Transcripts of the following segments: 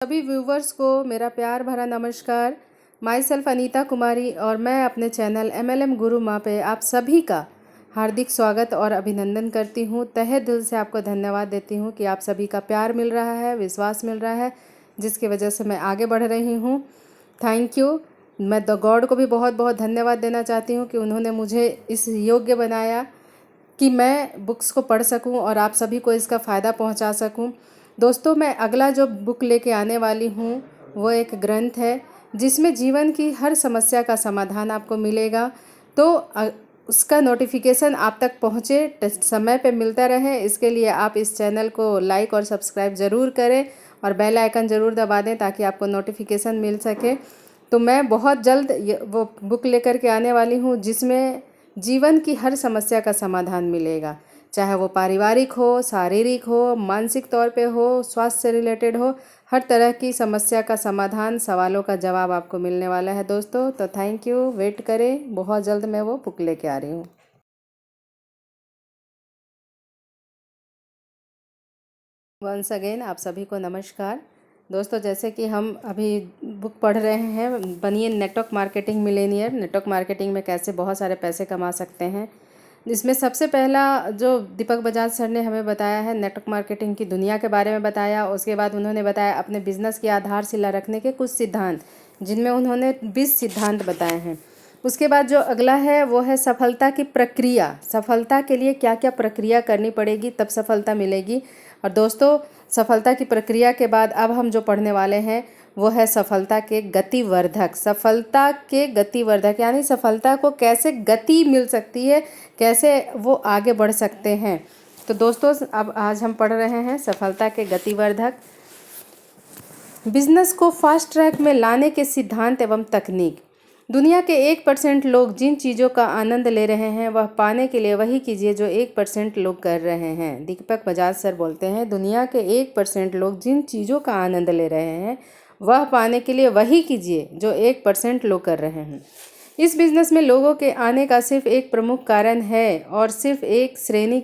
सभी व्यूवर्स को मेरा प्यार भरा नमस्कार। माई सेल्फ अनीता कुमारी और मैं अपने चैनल MLM गुरु माँ पे आप सभी का हार्दिक स्वागत और अभिनंदन करती हूँ। तहे दिल से आपको धन्यवाद देती हूँ कि आप सभी का प्यार मिल रहा है, विश्वास मिल रहा है, जिसकी वजह से मैं आगे बढ़ रही हूँ। Thank you. मैं द गॉड को भी बहुत बहुत धन्यवाद देना चाहती हूँ कि उन्होंने मुझे इस योग्य बनाया कि मैं बुक्स को पढ़ सकूं और आप सभी को इसका फ़ायदा पहुंचा सकूं। दोस्तों, मैं अगला जो बुक लेके आने वाली हूं वो एक ग्रंथ है जिसमें जीवन की हर समस्या का समाधान आपको मिलेगा। तो उसका नोटिफिकेशन आप तक पहुंचे, समय पे मिलता रहे, इसके लिए आप इस चैनल को लाइक और सब्सक्राइब ज़रूर करें और बेल आइकन ज़रूर दबा दें ताकि आपको नोटिफिकेशन मिल सके। तो मैं बहुत जल्द वो बुक लेकर के आने वाली हूँ जिसमें जीवन की हर समस्या का समाधान मिलेगा, चाहे वो पारिवारिक हो, शारीरिक हो, मानसिक तौर पे हो, स्वास्थ्य से रिलेटेड हो। हर तरह की समस्या का समाधान, सवालों का जवाब आपको मिलने वाला है दोस्तों। तो थैंक यू, वेट करें, बहुत जल्द मैं वो बुक लेके आ रही हूँ। वंस अगेन आप सभी को नमस्कार। दोस्तों, जैसे कि हम अभी बुक पढ़ रहे हैं, बनिए network marketing Millionaire, network marketing में कैसे बहुत सारे पैसे कमा सकते हैं। इसमें सबसे पहला जो दीपक बजाज सर ने हमें बताया है, नेटवर्क मार्केटिंग की दुनिया के बारे में बताया। उसके बाद उन्होंने बताया अपने बिजनेस की आधारशिला रखने के कुछ सिद्धांत, जिनमें उन्होंने 20 सिद्धांत बताए हैं। उसके बाद जो अगला है वो है सफलता की प्रक्रिया। सफलता के लिए क्या क्या प्रक्रिया करनी पड़ेगी तब सफलता मिलेगी। और दोस्तों, सफलता की प्रक्रिया के बाद अब हम जो पढ़ने वाले हैं वो है सफलता के गतिवर्धक। सफलता के गतिवर्धक यानी सफलता को कैसे गति मिल सकती है, कैसे वो आगे बढ़ सकते हैं। तो दोस्तों, अब आज हम पढ़ रहे हैं सफलता के गतिवर्धक। बिजनेस को फास्ट ट्रैक में लाने के सिद्धांत एवं तकनीक। दुनिया के 1% लोग जिन चीज़ों का आनंद ले रहे हैं वह पाने के लिए वही कीजिए जो 1% लोग कर रहे हैं। दीपक बजाज सर बोलते हैं, दुनिया के 1% लोग जिन चीज़ों का आनंद ले रहे हैं वह पाने के लिए वही कीजिए जो 1% लोग कर रहे हैं। इस बिज़नेस में लोगों के आने का सिर्फ एक प्रमुख कारण है और सिर्फ एक श्रेणी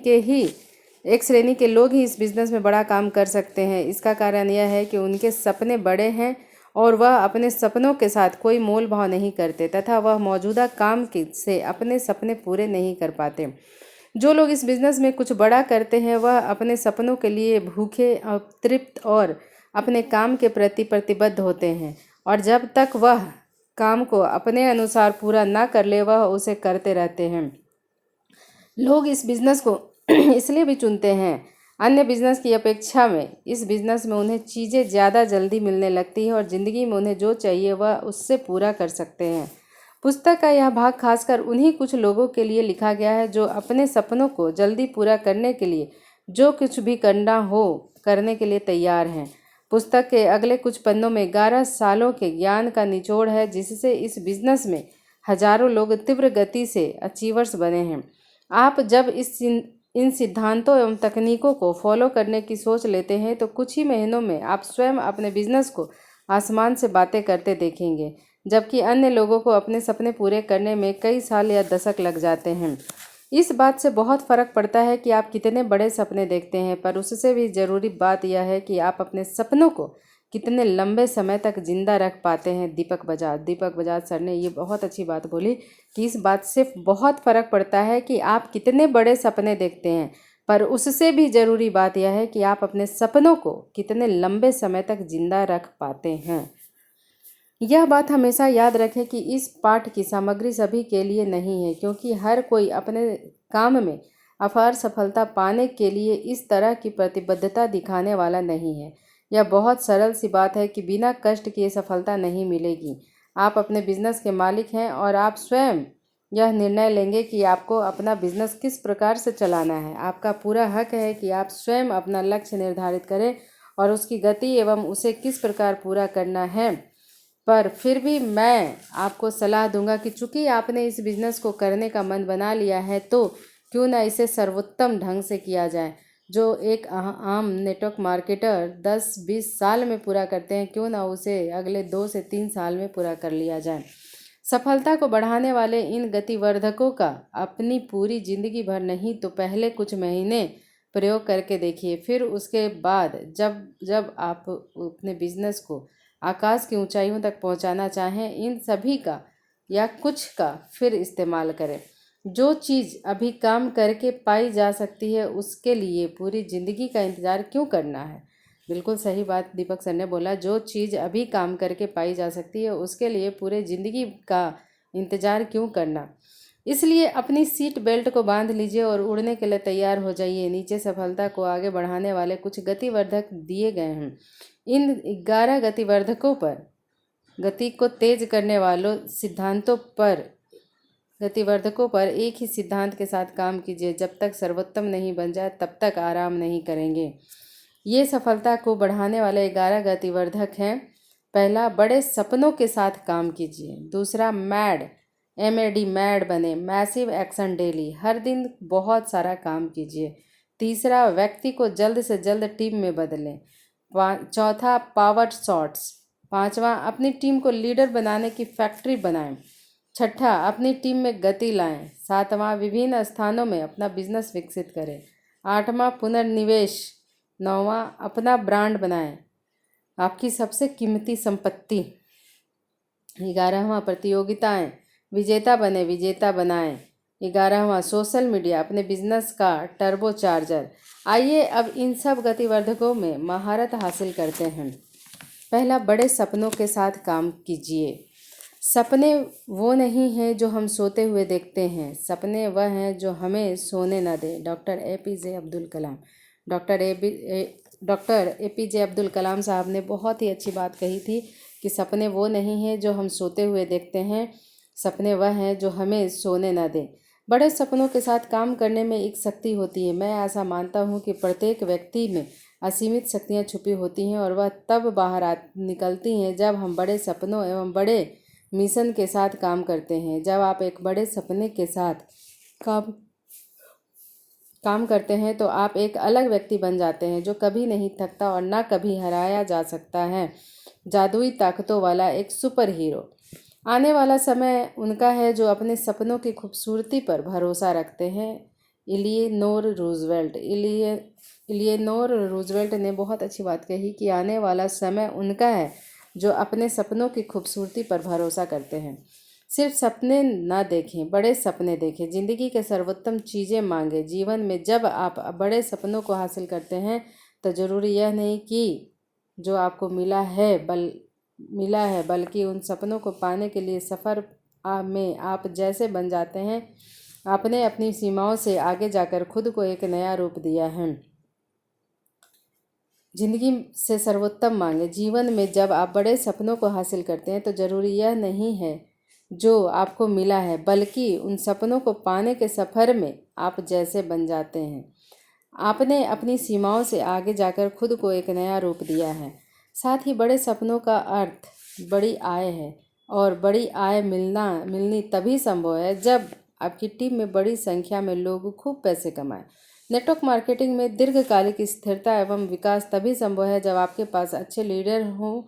के लोग ही इस बिज़नेस में बड़ा काम कर सकते हैं। इसका कारण यह है कि उनके सपने बड़े हैं और वह अपने सपनों के साथ कोई मोल भाव नहीं करते तथा वह मौजूदा काम से अपने सपने पूरे नहीं कर पाते। जो लोग इस बिज़नेस में कुछ बड़ा करते हैं वह अपने सपनों के लिए भूखे, तृप्त और अपने काम के प्रति प्रतिबद्ध होते हैं और जब तक वह काम को अपने अनुसार पूरा ना कर ले वह उसे करते रहते हैं। लोग इस बिज़नेस को इसलिए भी चुनते हैं, अन्य बिज़नेस की अपेक्षा में इस बिज़नेस में उन्हें चीज़ें ज़्यादा जल्दी मिलने लगती हैं और ज़िंदगी में उन्हें जो चाहिए वह उससे पूरा कर सकते हैं। पुस्तक का यह भाग खासकर उन्हीं कुछ लोगों के लिए लिखा गया है जो अपने सपनों को जल्दी पूरा करने के लिए जो कुछ भी करना हो करने के लिए तैयार हैं। पुस्तक के अगले कुछ पन्नों में 11 सालों के ज्ञान का निचोड़ है जिससे इस बिज़नेस में हजारों लोग तीव्र गति से अचीवर्स बने हैं। आप जब इन सिद्धांतों एवं तकनीकों को फॉलो करने की सोच लेते हैं तो कुछ ही महीनों में आप स्वयं अपने बिजनेस को आसमान से बातें करते देखेंगे, जबकि अन्य लोगों को अपने सपने पूरे करने में कई साल या दशक लग जाते हैं। इस बात से बहुत फ़र्क पड़ता है कि आप कितने बड़े सपने देखते हैं, पर उससे भी ज़रूरी बात यह है कि आप अपने सपनों को कितने लंबे समय तक जिंदा रख पाते हैं। दीपक बजाज सर ने ये बहुत अच्छी बात बोली कि इस बात से बहुत फ़र्क पड़ता है कि आप कितने बड़े सपने देखते हैं, पर उससे भी ज़रूरी बात यह है कि आप अपने सपनों को कितने लंबे समय तक जिंदा रख पाते हैं। यह बात हमेशा याद रखें कि इस पाठ की सामग्री सभी के लिए नहीं है, क्योंकि हर कोई अपने काम में अपार सफलता पाने के लिए इस तरह की प्रतिबद्धता दिखाने वाला नहीं है। यह बहुत सरल सी बात है कि बिना कष्ट किए सफलता नहीं मिलेगी। आप अपने बिजनेस के मालिक हैं और आप स्वयं यह निर्णय लेंगे कि आपको अपना बिजनेस किस प्रकार से चलाना है। आपका पूरा हक है कि आप स्वयं अपना लक्ष्य निर्धारित करें और उसकी गति एवं उसे किस प्रकार पूरा करना है। पर फिर भी मैं आपको सलाह दूंगा कि चूंकि आपने इस बिज़नेस को करने का मन बना लिया है तो क्यों ना इसे सर्वोत्तम ढंग से किया जाए। जो एक आम नेटवर्क मार्केटर 10-20 साल में पूरा करते हैं, क्यों ना उसे अगले 2 से 3 साल में पूरा कर लिया जाए। सफलता को बढ़ाने वाले इन गतिवर्धकों का अपनी पूरी जिंदगी भर नहीं तो पहले कुछ महीने प्रयोग करके देखिए। फिर उसके बाद जब जब आप अपने बिजनेस को आकाश की ऊंचाइयों तक पहुंचाना चाहें, इन सभी का या कुछ का फिर इस्तेमाल करें। जो चीज़ अभी काम करके पाई जा सकती है उसके लिए पूरी ज़िंदगी का इंतज़ार क्यों करना है। बिल्कुल सही बात दीपक सर ने बोला, जो चीज़ अभी काम करके पाई जा सकती है उसके लिए पूरे ज़िंदगी का इंतज़ार क्यों करना। इसलिए अपनी सीट बेल्ट को बांध लीजिए और उड़ने के लिए तैयार हो जाइए। नीचे सफलता को आगे बढ़ाने वाले कुछ गतिवर्धक दिए गए हैं। इन 11 गतिवर्धकों पर, गति को तेज करने वालों गतिवर्धकों पर एक ही सिद्धांत के साथ काम कीजिए। जब तक सर्वोत्तम नहीं बन जाए तब तक आराम नहीं करेंगे। ये सफलता को बढ़ाने वाले 11 गतिवर्धक हैं। पहला, बड़े सपनों के साथ काम कीजिए। दूसरा, मैड बने, मैसिव एक्शन डेली, हर दिन बहुत सारा काम कीजिए। तीसरा, व्यक्ति को जल्द से जल्द टीम में बदलें। चौथा, पावर शॉट्स। पांचवा, अपनी टीम को लीडर बनाने की फैक्ट्री बनाएं। छठा, अपनी टीम में गति लाएं। सातवां, विभिन्न स्थानों में अपना बिजनेस विकसित करें। आठवां, पुनर्निवेश। नौवां, अपना ब्रांड बनाएं, आपकी सबसे कीमती संपत्ति। 11वां, प्रतियोगिताएं, विजेता बनाएं। 11वां, सोशल मीडिया, अपने बिजनेस का टर्बो चार्जर। आइए अब इन सब गतिवर्धकों में महारत हासिल करते हैं। पहला, बड़े सपनों के साथ काम कीजिए। सपने वो नहीं हैं जो हम सोते हुए देखते हैं, सपने वह हैं जो हमें सोने न दें। Doctor APJ Abdul Kalam. Doctor APJ Abdul Kalam साहब ने बहुत ही अच्छी बात कही थी कि सपने वो नहीं हैं जो हम सोते हुए देखते हैं, सपने वह हैं जो हमें सोने न दें। बड़े सपनों के साथ काम करने में एक शक्ति होती है। मैं ऐसा मानता हूँ कि प्रत्येक व्यक्ति में असीमित शक्तियाँ छुपी होती हैं और वह तब बाहर निकलती हैं जब हम बड़े सपनों एवं बड़े मिशन के साथ काम करते हैं। जब आप एक बड़े सपने के साथ काम करते हैं तो आप एक अलग व्यक्ति बन जाते हैं जो कभी नहीं थकता और ना कभी हराया जा सकता है। जादुई ताकतों वाला एक सुपर हीरो। आने वाला समय उनका है जो अपने सपनों की खूबसूरती पर भरोसा रखते हैं। इलियनोर रूजवेल्ट ने बहुत अच्छी बात कही कि आने वाला समय उनका है जो अपने सपनों की खूबसूरती पर भरोसा करते हैं। सिर्फ सपने ना देखें, बड़े सपने देखें। ज़िंदगी के सर्वोत्तम चीज़ें मांगें। जीवन में जब आप बड़े सपनों को हासिल करते हैं तो ज़रूरी यह नहीं कि जो आपको मिला है बल्कि उन सपनों को पाने के लिए सफ़र में आप जैसे बन जाते हैं। आपने अपनी सीमाओं से आगे जाकर खुद को एक नया रूप दिया है। जिंदगी से सर्वोत्तम मांगे। जीवन में जब आप बड़े सपनों को हासिल करते हैं तो ज़रूरी यह नहीं है जो आपको मिला है बल्कि उन सपनों को पाने के सफ़र में आप जैसे बन जाते हैं। आपने अपनी सीमाओं से आगे जाकर खुद को एक नया रूप दिया है। साथ ही बड़े सपनों का अर्थ बड़ी आय है और बड़ी आय मिलनी तभी संभव है जब आपकी टीम में बड़ी संख्या में लोग खूब पैसे कमाएं। नेटवर्क मार्केटिंग में दीर्घकालिक स्थिरता एवं विकास तभी संभव है जब आपके पास अच्छे लीडर हों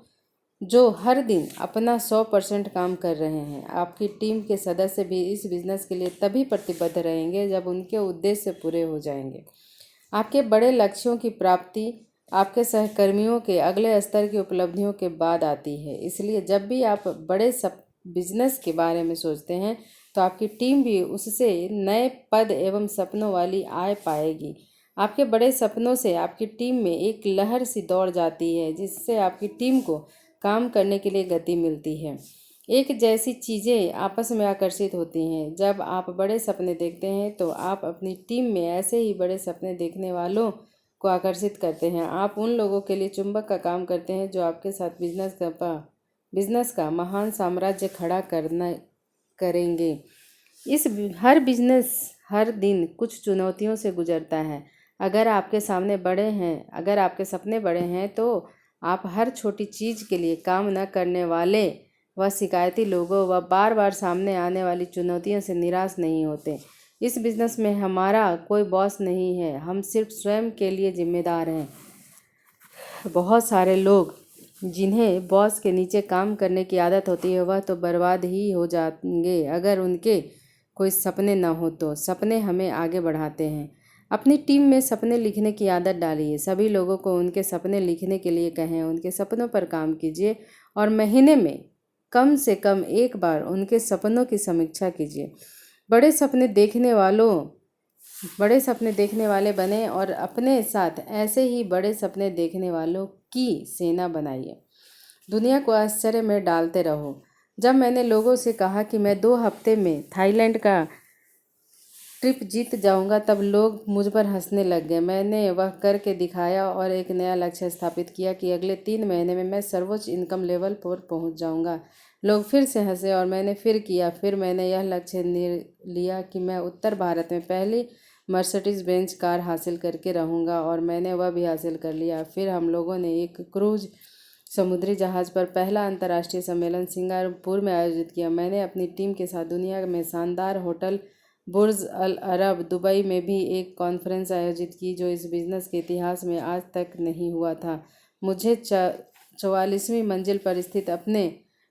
जो हर दिन अपना 100% काम कर रहे हैं। आपकी टीम के सदस्य भी इस बिजनेस के लिए तभी प्रतिबद्ध रहेंगे जब उनके उद्देश्य पूरे हो जाएंगे। आपके बड़े लक्ष्यों की प्राप्ति आपके सहकर्मियों के अगले स्तर की उपलब्धियों के बाद आती है। इसलिए जब भी आप बड़े बिजनेस के बारे में सोचते हैं तो आपकी टीम भी उससे नए पद एवं सपनों वाली आय पाएगी। आपके बड़े सपनों से आपकी टीम में एक लहर सी दौड़ जाती है जिससे आपकी टीम को काम करने के लिए गति मिलती है। एक जैसी चीज़ें आपस में आकर्षित होती हैं। जब आप बड़े सपने देखते हैं तो आप अपनी टीम में ऐसे ही बड़े सपने देखने वालों को आकर्षित करते हैं। आप उन लोगों के लिए चुंबक का काम करते हैं जो आपके साथ बिजनेस का महान साम्राज्य खड़ा करेंगे। हर बिजनेस हर दिन कुछ चुनौतियों से गुजरता है। अगर आपके सपने बड़े हैं तो आप हर छोटी चीज़ के लिए काम न करने वाले व शिकायती लोगों व बार बार सामने आने वाली चुनौतियों से निराश नहीं होते। इस बिज़नेस में हमारा कोई बॉस नहीं है, हम सिर्फ स्वयं के लिए जिम्मेदार हैं। बहुत सारे लोग जिन्हें बॉस के नीचे काम करने की आदत होती है वह तो बर्बाद ही हो जाएंगे अगर उनके कोई सपने न हो तो। सपने हमें आगे बढ़ाते हैं। अपनी टीम में सपने लिखने की आदत डालिए। सभी लोगों को उनके सपने लिखने के लिए कहें, उनके सपनों पर काम कीजिए और महीने में कम से कम एक बार उनके सपनों की समीक्षा कीजिए। बड़े सपने देखने वाले बने और अपने साथ ऐसे ही बड़े सपने देखने वालों की सेना बनाइए। दुनिया को आश्चर्य में डालते रहो। जब मैंने लोगों से कहा कि मैं 2 हफ्ते में थाईलैंड का ट्रिप जीत जाऊंगा, तब लोग मुझ पर हंसने लग गए। मैंने वह करके दिखाया और एक नया लक्ष्य स्थापित किया कि अगले 3 महीने में मैं सर्वोच्च इनकम लेवल पर पहुंच जाऊंगा। लोग फिर से हंसे और मैंने फिर किया। फिर मैंने यह लक्ष्य लिया कि मैं उत्तर भारत में पहली मर्सिडीज बेंज कार हासिल करके रहूंगा और मैंने वह भी हासिल कर लिया। फिर हम लोगों ने एक क्रूज समुद्री जहाज़ पर पहला अंतर्राष्ट्रीय सम्मेलन सिंगापुर में आयोजित किया। मैंने अपनी टीम के साथ दुनिया में शानदार होटल बुर्ज अल अरब दुबई में भी एक कॉन्फ्रेंस आयोजित की जो इस बिज़नेस के इतिहास में आज तक नहीं हुआ था। मुझे 44वीं मंजिल पर स्थित अपने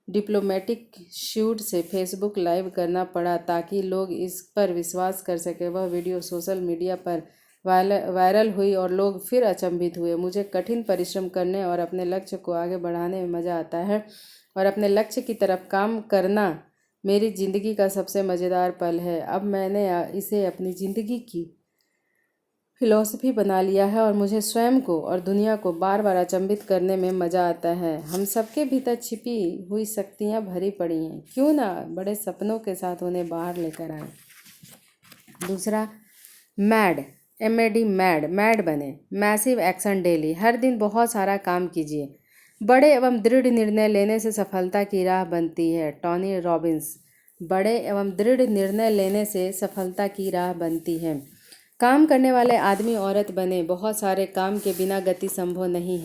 डिप्लोमेटिक सूट से फेसबुक लाइव करना पड़ा ताकि लोग इस पर विश्वास कर सकें। वह वीडियो सोशल मीडिया पर वायरल हुई और लोग फिर अचंभित हुए। मुझे कठिन परिश्रम करने और अपने लक्ष्य को आगे बढ़ाने में मज़ा आता है और अपने लक्ष्य की तरफ काम करना मेरी ज़िंदगी का सबसे मज़ेदार पल है। अब मैंने इसे अपनी ज़िंदगी की फिलॉसफी बना लिया है और मुझे स्वयं को और दुनिया को बार बार अचंभित करने में मज़ा आता है। हम सबके भीतर छिपी हुई शक्तियाँ भरी पड़ी हैं, क्यों ना बड़े सपनों के साथ उन्हें बाहर लेकर आएं। दूसरा, मैड मैड बने। Massive action daily. हर दिन बहुत सारा काम कीजिए। बड़े एवं दृढ़ निर्णय लेने से सफलता की राह बनती है। Tony Robbins. बड़े एवं दृढ़ निर्णय लेने से सफलता की राह बनती है। काम करने वाले आदमी औरत बने। बहुत सारे काम के बिना गति संभव नहीं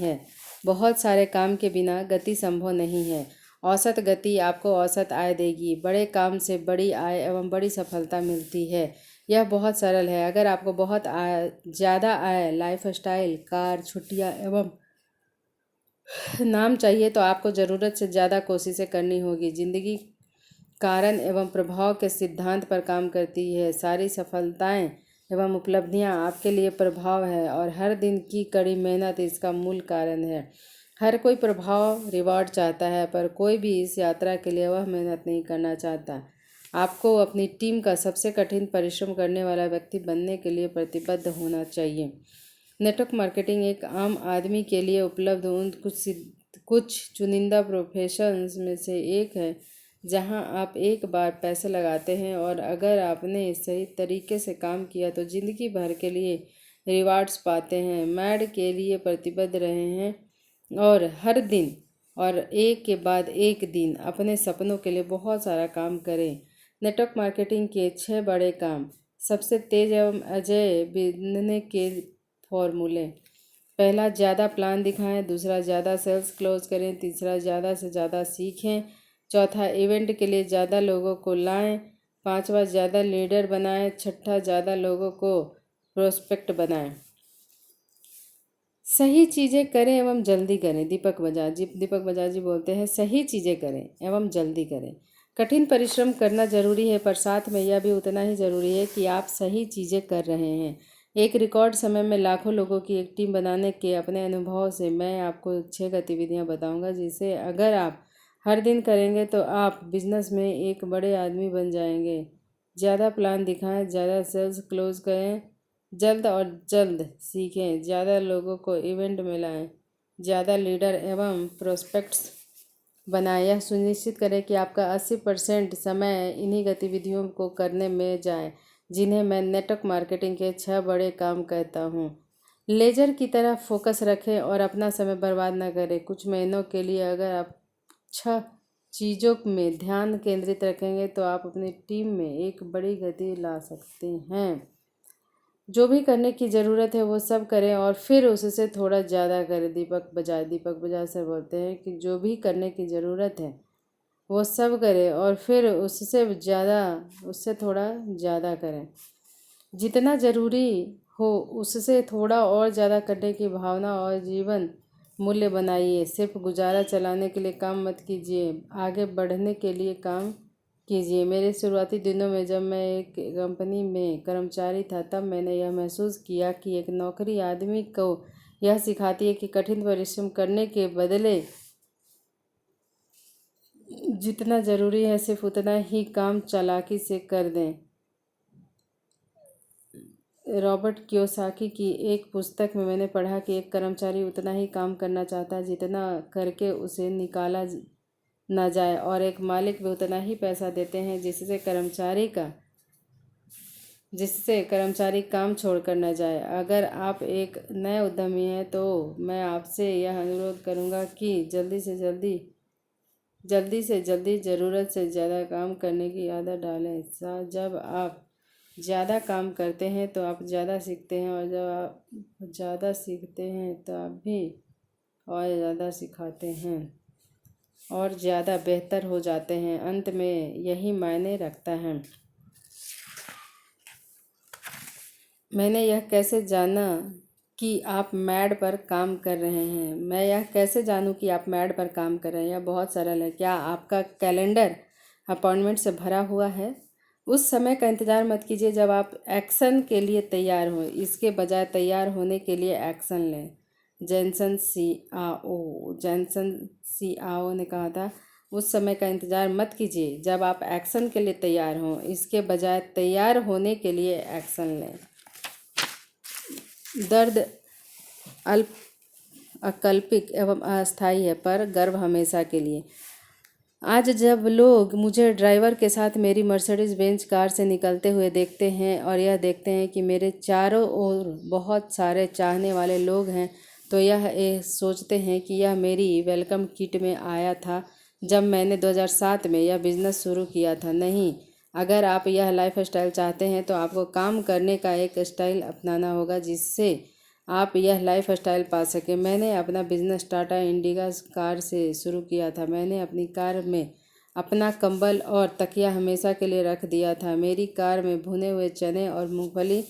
है। औसत गति आपको औसत आय देगी। बड़े काम से बड़ी आय एवं बड़ी सफलता मिलती है। यह बहुत सरल है। अगर आपको बहुत ज़्यादा आय, लाइफस्टाइल, कार, छुट्टियाँ एवं नाम चाहिए तो आपको ज़रूरत से ज़्यादा कोशिशें करनी होगी। जिंदगी कारण एवं प्रभाव के सिद्धांत पर काम करती है। सारी सफलताएं एवं उपलब्धियां आपके लिए प्रभाव है और हर दिन की कड़ी मेहनत इसका मूल कारण है। हर कोई प्रभाव रिवॉर्ड चाहता है, पर कोई भी इस यात्रा के लिए वह मेहनत नहीं करना चाहता। आपको अपनी टीम का सबसे कठिन परिश्रम करने वाला व्यक्ति बनने के लिए प्रतिबद्ध होना चाहिए। नेटवर्क मार्केटिंग एक आम आदमी के लिए उपलब्ध उन कुछ चुनिंदा प्रोफेशंस में से एक है जहां आप एक बार पैसे लगाते हैं और अगर आपने सही तरीके से काम किया तो ज़िंदगी भर के लिए रिवार्ड्स पाते हैं। मैड के लिए प्रतिबद्ध रहे हैं और हर दिन और एक के बाद एक दिन अपने सपनों के लिए बहुत सारा काम करें। नेटवर्क मार्केटिंग के 6 बड़े काम। सबसे तेज एवं अजेय बनने के फॉर्मूले। पहला, ज़्यादा प्लान दिखाएं। दूसरा, ज़्यादा सेल्स क्लोज करें। तीसरा, ज़्यादा से ज़्यादा सीखें। चौथा, इवेंट के लिए ज़्यादा लोगों को लाएं। पांचवा, ज़्यादा लीडर बनाएं। छठा, ज़्यादा लोगों को प्रोस्पेक्ट बनाएं। सही चीज़ें करें एवं जल्दी करें। दीपक बजाज जी बोलते हैं, सही चीज़ें करें एवं जल्दी करें। कठिन परिश्रम करना जरूरी है, पर साथ में यह भी उतना ही ज़रूरी है कि आप सही चीज़ें कर रहे हैं। एक रिकॉर्ड समय में लाखों लोगों की एक टीम बनाने के अपने अनुभव से मैं आपको 6 गतिविधियां बताऊंगा, जिसे अगर आप हर दिन करेंगे तो आप बिजनेस में एक बड़े आदमी बन जाएंगे। ज़्यादा प्लान दिखाएं, ज़्यादा सेल्स क्लोज करें, जल्द सीखें, ज़्यादा लोगों को इवेंट में लाएं, ज़्यादा लीडर एवं प्रोस्पेक्ट्स बनाएं। यह सुनिश्चित करें कि आपका 80% समय इन्हीं गतिविधियों को करने में जाए जिन्हें मैं नेटवर्क मार्केटिंग के 6 बड़े काम कहता हूँ। लेजर की तरह फोकस रखें और अपना समय बर्बाद न करें। कुछ महीनों के लिए अगर आप 6 चीज़ों में ध्यान केंद्रित रखेंगे तो आप अपनी टीम में एक बड़ी गति ला सकते हैं। जो भी करने की ज़रूरत है वो सब करें और फिर उससे थोड़ा ज़्यादा करें। दीपक बजाज सर बोलते हैं कि जो भी करने की ज़रूरत है वो सब करें और फिर उससे थोड़ा ज़्यादा करें। जितना ज़रूरी हो उससे थोड़ा और ज़्यादा करने की भावना और जीवन मूल्य बनाइए। सिर्फ गुजारा चलाने के लिए काम मत कीजिए, आगे बढ़ने के लिए काम कीजिए। मेरे शुरुआती दिनों में जब मैं एक कंपनी में कर्मचारी था, तब मैंने यह महसूस किया कि एक नौकरी आदमी को यह सिखाती है कि कठिन परिश्रम करने के बदले जितना ज़रूरी है सिर्फ उतना ही काम चालाकी से कर दें। रॉबर्ट कियोसाकी की एक पुस्तक में मैंने पढ़ा कि एक कर्मचारी उतना ही काम करना चाहता है जितना करके उसे निकाला ना जाए, और एक मालिक भी उतना ही पैसा देते हैं जिससे कर्मचारी काम छोड़कर न जाए। अगर आप एक नए उद्यमी हैं तो मैं आपसे यह अनुरोध करूंगा कि जल्दी से जल्दी ज़रूरत से ज़्यादा काम करने की आदत डालें। जब आप ज़्यादा काम करते हैं तो आप ज़्यादा सीखते हैं, और जब आप ज़्यादा सीखते हैं तो आप भी और ज़्यादा सिखाते हैं और ज़्यादा बेहतर हो जाते हैं। अंत में यही मायने रखता है। मैंने यह कैसे जाना कि आप मैड पर काम कर रहे हैं? मैं यह कैसे जानूं कि आप मैड पर काम कर रहे हैं? यह बहुत सरल है। क्या आपका कैलेंडर अपॉइंटमेंट से भरा हुआ है? उस समय का इंतज़ार मत कीजिए जब आप एक्शन के लिए तैयार हों। इसके बजाय तैयार होने के लिए एक्शन लें। जैनसन सीआओ ने कहा था, उस समय का इंतज़ार मत कीजिए जब आप एक्शन के लिए तैयार हों। इसके बजाय तैयार होने के लिए एक्शन लें। दर्द अकल्पिक एवं अस्थायी है, पर गर्व हमेशा के लिए। आज जब लोग मुझे ड्राइवर के साथ मेरी मर्सिडीज बेंज कार से निकलते हुए देखते हैं और यह देखते हैं कि मेरे चारों ओर बहुत सारे चाहने वाले लोग हैं, तो यह सोचते हैं कि यह मेरी वेलकम किट में आया था जब मैंने 2007 में यह बिज़नेस शुरू किया था। नहीं, अगर आप यह लाइफ स्टाइल चाहते हैं तो आपको काम करने का एक स्टाइल अपनाना होगा जिससे आप यह लाइफ स्टाइल पा सकें। मैंने अपना बिजनेस टाटा इंडिगा कार से शुरू किया था। मैंने अपनी कार में अपना कंबल और तकिया हमेशा के लिए रख दिया था। मेरी कार में भुने हुए चने और मूंगफली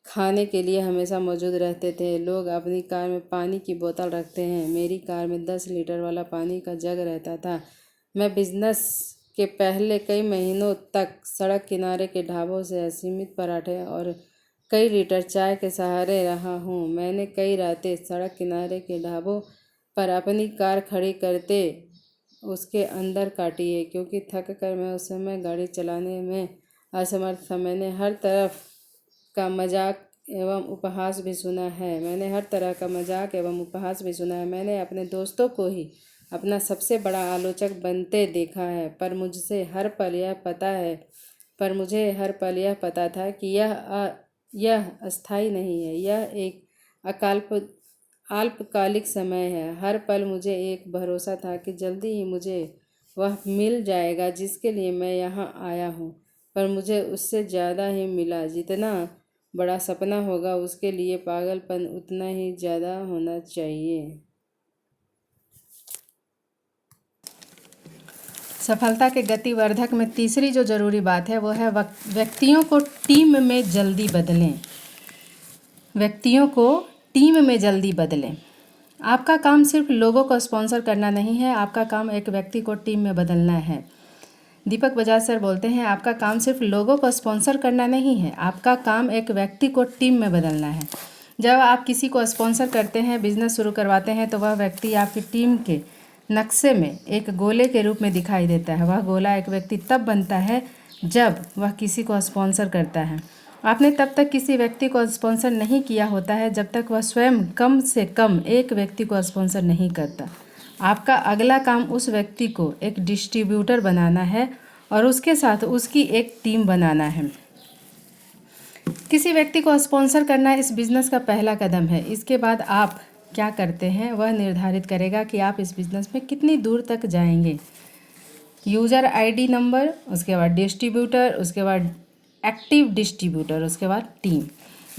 खाने के लिए हमेशा मौजूद रहते थे। लोग अपनी कार में पानी की बोतल रखते हैं, मेरी कार में 10 लीटर वाला पानी का जग रहता था। मैं बिजनेस के पहले कई महीनों तक सड़क किनारे के ढाबों से असीमित पराठे और कई लीटर चाय के सहारे रहा हूँ। मैंने कई रातें सड़क किनारे के ढाबों पर अपनी कार खड़ी करते उसके अंदर काटी है, क्योंकि थक कर मैं उस समय गाड़ी चलाने में असमर्थ था। मैंने हर तरह का मजाक एवं उपहास भी सुना है। मैंने अपने दोस्तों को ही अपना सबसे बड़ा आलोचक बनते देखा है, पर मुझे हर पल यह पता था कि यह अस्थायी नहीं है, यह एक अल्पकालिक समय है। हर पल मुझे एक भरोसा था कि जल्दी ही मुझे वह मिल जाएगा जिसके लिए मैं यहाँ आया हूँ, पर मुझे उससे ज़्यादा ही मिला। जितना बड़ा सपना होगा उसके लिए पागलपन उतना ही ज़्यादा होना चाहिए। सफलता के गतिवर्धक में तीसरी जो ज़रूरी बात है वो है व्यक्तियों को टीम में जल्दी बदलें। आपका काम सिर्फ लोगों को स्पॉन्सर करना नहीं है, आपका काम एक व्यक्ति को टीम में बदलना है। दीपक बजाज सर बोलते हैं, आपका काम सिर्फ लोगों को स्पॉन्सर करना नहीं है, आपका काम एक व्यक्ति को टीम में बदलना है। जब आप किसी को स्पॉन्सर करते हैं, बिजनेस शुरू करवाते हैं, तो वह व्यक्ति आपकी टीम के नक्शे में एक गोले के रूप में दिखाई देता है। वह गोला एक व्यक्ति तब बनता है जब वह किसी को स्पॉन्सर करता है। आपने तब तक किसी व्यक्ति को स्पॉन्सर नहीं किया होता है जब तक वह स्वयं कम से कम एक व्यक्ति को स्पॉन्सर नहीं करता। आपका अगला काम उस व्यक्ति को एक डिस्ट्रीब्यूटर बनाना है और उसके साथ उसकी एक टीम बनाना है। किसी व्यक्ति को स्पॉन्सर करना इस बिज़नेस का पहला कदम है। इसके बाद आप क्या करते हैं वह निर्धारित करेगा कि आप इस बिज़नेस में कितनी दूर तक जाएंगे। यूज़र आईडी नंबर, उसके बाद डिस्ट्रीब्यूटर, उसके बाद एक्टिव डिस्ट्रीब्यूटर, उसके बाद टीम।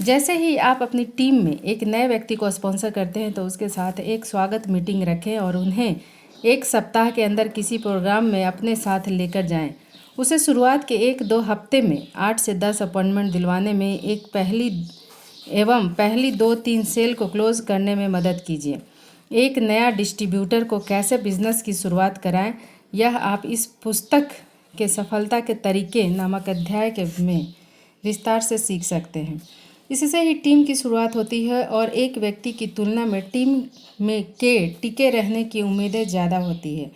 जैसे ही आप अपनी टीम में एक नए व्यक्ति को स्पॉन्सर करते हैं तो उसके साथ एक स्वागत मीटिंग रखें और उन्हें एक सप्ताह के अंदर किसी प्रोग्राम में अपने साथ लेकर जाएं। उसे शुरुआत के 1-2 हफ्ते में 8 से 10 अपॉइंटमेंट दिलवाने में एक पहली 2-3 सेल को क्लोज करने में मदद कीजिए। एक नया डिस्ट्रीब्यूटर को कैसे बिजनेस की शुरुआत कराएं, यह आप इस पुस्तक के सफलता के तरीके नामक अध्याय के में विस्तार से सीख सकते हैं। इससे ही टीम की शुरुआत होती है और एक व्यक्ति की तुलना में टीम में के टिके रहने की उम्मीदें ज़्यादा होती है।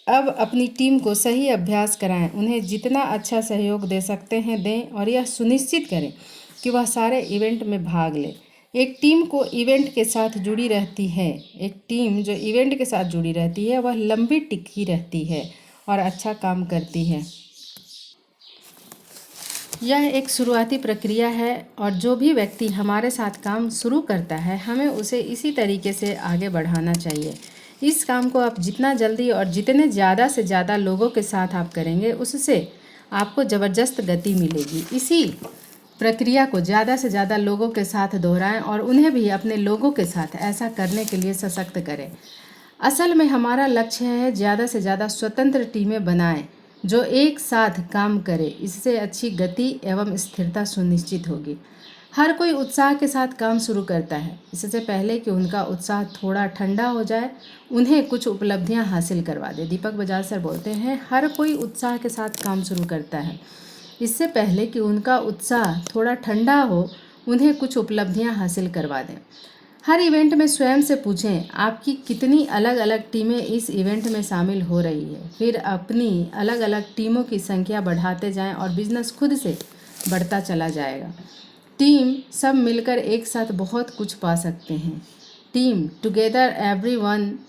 अब अपनी टीम को सही अभ्यास कराएं, उन्हें जितना अच्छा सहयोग दे सकते हैं दें और यह सुनिश्चित करें कि वह सारे इवेंट में भाग ले। एक टीम को इवेंट के साथ जुड़ी रहती है एक टीम जो इवेंट के साथ जुड़ी रहती है वह लंबी टिकी रहती है और अच्छा काम करती है। यह एक शुरुआती प्रक्रिया है और जो भी व्यक्ति हमारे साथ काम शुरू करता है हमें उसे इसी तरीके से आगे बढ़ाना चाहिए। इस काम को आप जितना जल्दी और जितने ज़्यादा से ज़्यादा लोगों के साथ आप करेंगे उससे आपको ज़बरदस्त गति मिलेगी। इसी प्रक्रिया को ज़्यादा से ज़्यादा लोगों के साथ दोहराएं और उन्हें भी अपने लोगों के साथ ऐसा करने के लिए सशक्त करें। असल में हमारा लक्ष्य है ज़्यादा से ज़्यादा स्वतंत्र टीमें बनाएं जो एक साथ काम करे। इससे अच्छी गति एवं स्थिरता सुनिश्चित होगी। हर कोई उत्साह के साथ काम शुरू करता है। इससे पहले कि उनका उत्साह थोड़ा ठंडा हो जाए उन्हें कुछ उपलब्धियां हासिल करवा दे। दीपक बजाज सर बोलते हैं हर कोई उत्साह के साथ काम शुरू करता है। इससे पहले कि उनका उत्साह थोड़ा ठंडा हो उन्हें कुछ उपलब्धियां हासिल करवा दें। हर इवेंट में स्वयं से पूछें आपकी कितनी अलग अलग टीमें इस इवेंट में शामिल हो रही है। फिर अपनी अलग अलग टीमों की संख्या बढ़ाते जाएं और बिजनेस खुद से बढ़ता चला जाएगा। टीम सब मिलकर एक साथ बहुत कुछ पा सकते हैं। Team together everyone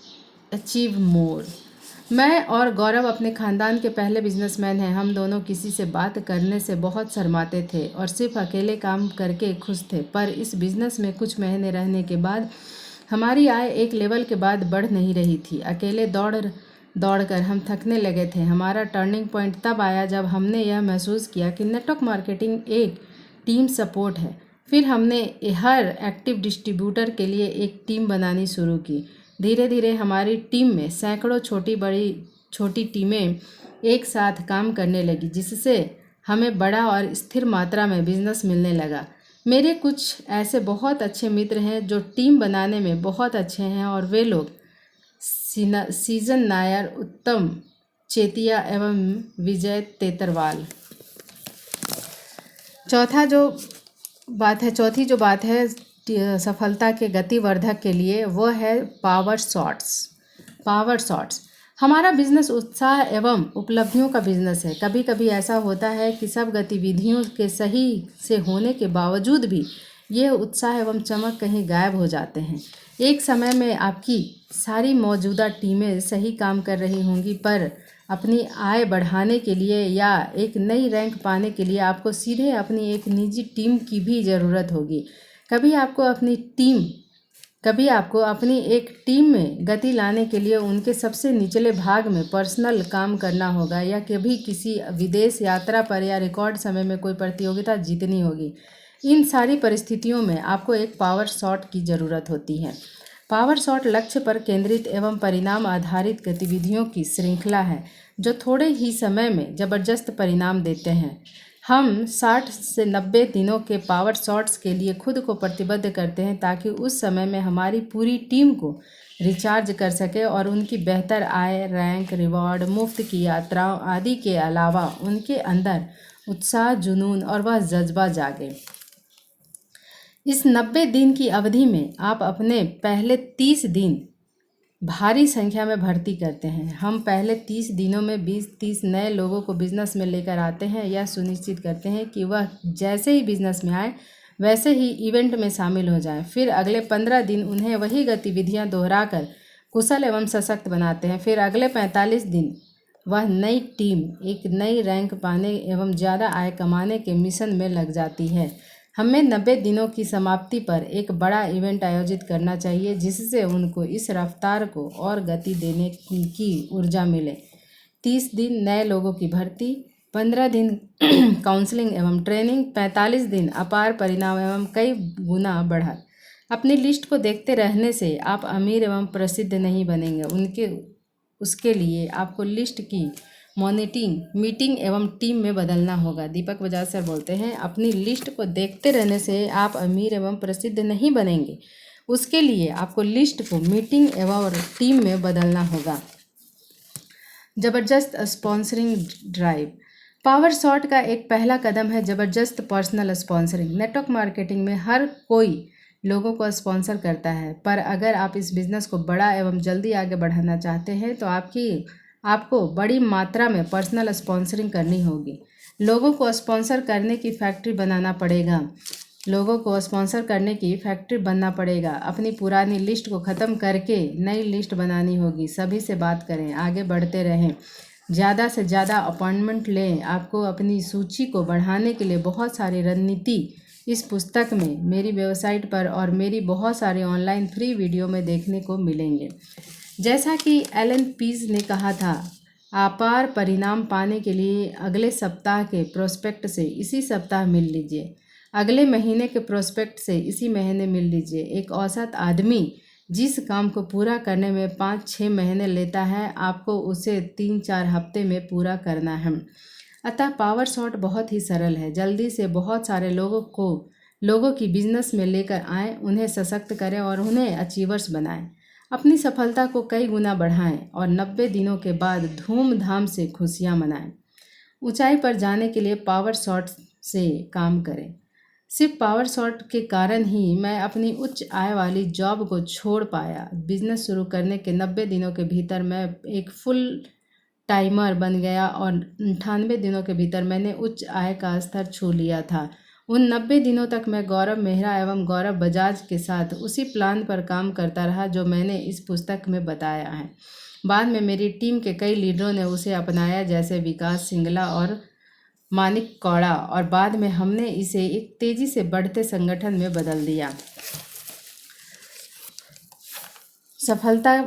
achieve more. मैं और गौरव अपने खानदान के पहले बिजनेसमैन हैं। हम दोनों किसी से बात करने से बहुत शर्माते थे और सिर्फ अकेले काम करके खुश थे। पर इस बिज़नेस में कुछ महीने रहने के बाद हमारी आय एक लेवल के बाद बढ़ नहीं रही थी। अकेले दौड़ कर हम थकने लगे थे। हमारा टर्निंग पॉइंट तब आया जब हमने यह महसूस किया कि नेटवर्क मार्केटिंग एक टीम सपोर्ट है। फिर हमने हर एक्टिव डिस्ट्रीब्यूटर के लिए एक टीम बनानी शुरू की। धीरे धीरे हमारी टीम में सैकड़ों छोटी टीमें एक साथ काम करने लगी जिससे हमें बड़ा और स्थिर मात्रा में बिजनेस मिलने लगा। मेरे कुछ ऐसे बहुत अच्छे मित्र हैं जो टीम बनाने में बहुत अच्छे हैं और वे लोग सीजन नायर, उत्तम चेतिया एवं विजय तेतरवाल। चौथी जो बात है सफलता के गतिवर्धक के लिए वो है पावर शॉट्स। हमारा बिजनेस उत्साह एवं उपलब्धियों का बिजनेस है। कभी कभी ऐसा होता है कि सब गतिविधियों के सही से होने के बावजूद भी यह उत्साह एवं चमक कहीं गायब हो जाते हैं। एक समय में आपकी सारी मौजूदा टीमें सही काम कर रही होंगी पर अपनी आय बढ़ाने के लिए या एक नई रैंक पाने के लिए आपको सीधे अपनी एक निजी टीम की भी ज़रूरत होगी। कभी आपको अपनी एक टीम में गति लाने के लिए उनके सबसे निचले भाग में पर्सनल काम करना होगा या कभी किसी विदेश यात्रा पर या रिकॉर्ड समय में कोई प्रतियोगिता जीतनी होगी। इन सारी परिस्थितियों में आपको एक पावर शॉट की ज़रूरत होती है। पावर शॉट लक्ष्य पर केंद्रित एवं परिणाम आधारित गतिविधियों की श्रृंखला है जो थोड़े ही समय में ज़बरदस्त परिणाम देते हैं। हम 60 से 90 दिनों के पावर शॉट्स के लिए खुद को प्रतिबद्ध करते हैं ताकि उस समय में हमारी पूरी टीम को रिचार्ज कर सके और उनकी बेहतर आय, रैंक, रिवॉर्ड, मुफ्त की यात्राओं आदि के अलावा उनके अंदर उत्साह, जुनून और वह जज्बा जागे। इस 90 दिन की अवधि में आप अपने पहले 30 दिन भारी संख्या में भर्ती करते हैं। हम पहले 30 दिनों में 20-30 नए लोगों को बिजनेस में लेकर आते हैं। यह सुनिश्चित करते हैं कि वह जैसे ही बिजनेस में आए वैसे ही इवेंट में शामिल हो जाएं। फिर अगले 15 दिन उन्हें वही गतिविधियां दोहराकर कुशल एवं सशक्त बनाते हैं। फिर अगले 45 दिन वह नई टीम एक नई रैंक पाने एवं ज़्यादा आय कमाने के मिशन में लग जाती है। हमें 90 दिनों की समाप्ति पर एक बड़ा इवेंट आयोजित करना चाहिए जिससे उनको इस रफ्तार को और गति देने की ऊर्जा मिले। 30 दिन नए लोगों की भर्ती, 15 दिन काउंसलिंग एवं ट्रेनिंग, 45 दिन अपार परिणाम एवं कई गुना बढ़त। अपनी लिस्ट को देखते रहने से आप अमीर एवं प्रसिद्ध नहीं बनेंगे। उसके लिए आपको लिस्ट की मीटिंग एवं टीम में बदलना होगा। दीपक बजाज सर बोलते हैं अपनी लिस्ट को देखते रहने से आप अमीर एवं प्रसिद्ध नहीं बनेंगे। उसके लिए आपको लिस्ट को मीटिंग एवं टीम में बदलना होगा। ज़बरदस्त स्पॉन्सरिंग ड्राइव। पावर शॉट का एक पहला कदम है ज़बरदस्त पर्सनल स्पॉन्सरिंग। नेटवर्क मार्केटिंग में हर कोई लोगों को स्पॉन्सर करता है, पर अगर आप इस बिज़नेस को बड़ा एवं जल्दी आगे बढ़ाना चाहते हैं तो आपको बड़ी मात्रा में पर्सनल स्पॉन्सरिंग करनी होगी। लोगों को स्पॉन्सर करने की फैक्ट्री बनाना पड़ेगा। बनना पड़ेगा। अपनी पुरानी लिस्ट को ख़त्म करके नई लिस्ट बनानी होगी। सभी से बात करें, आगे बढ़ते रहें, ज़्यादा से ज़्यादा अपॉइंटमेंट लें। आपको अपनी सूची को बढ़ाने के लिए बहुत सारी रणनीति इस पुस्तक में, मेरी वेबसाइट पर और मेरी बहुत सारे ऑनलाइन फ्री वीडियो में देखने को मिलेंगे। जैसा कि एलन पीज ने कहा था, अपार परिणाम पाने के लिए अगले सप्ताह के प्रोस्पेक्ट से इसी सप्ताह मिल लीजिए, अगले महीने के प्रोस्पेक्ट से इसी महीने मिल लीजिए। एक औसत आदमी जिस काम को पूरा करने में 5-6 महीने लेता है, आपको उसे 3-4 हफ्ते में पूरा करना है। अतः पावर शॉट बहुत ही सरल है। जल्दी से बहुत सारे लोगों की बिजनेस में लेकर आएँ, उन्हें सशक्त करें और उन्हें अचीवर्स बनाएं। अपनी सफलता को कई गुना बढ़ाएं और 90 दिनों के बाद धूमधाम से खुशियां मनाएं। ऊंचाई पर जाने के लिए पावर शॉट से काम करें। सिर्फ पावर शॉट के कारण ही मैं अपनी उच्च आय वाली जॉब को छोड़ पाया। बिजनेस शुरू करने के 90 दिनों के भीतर मैं एक फुल टाइमर बन गया और 98 दिनों के भीतर मैंने उच्च आय का स्तर छू लिया था। उन 90 दिनों तक मैं गौरव मेहरा एवं गौरव बजाज के साथ उसी प्लान पर काम करता रहा जो मैंने इस पुस्तक में बताया है। बाद में मेरी टीम के कई लीडरों ने उसे अपनाया, जैसे विकास सिंगला और मानिक कौड़ा, और बाद में हमने इसे एक तेजी से बढ़ते संगठन में बदल दिया। सफलता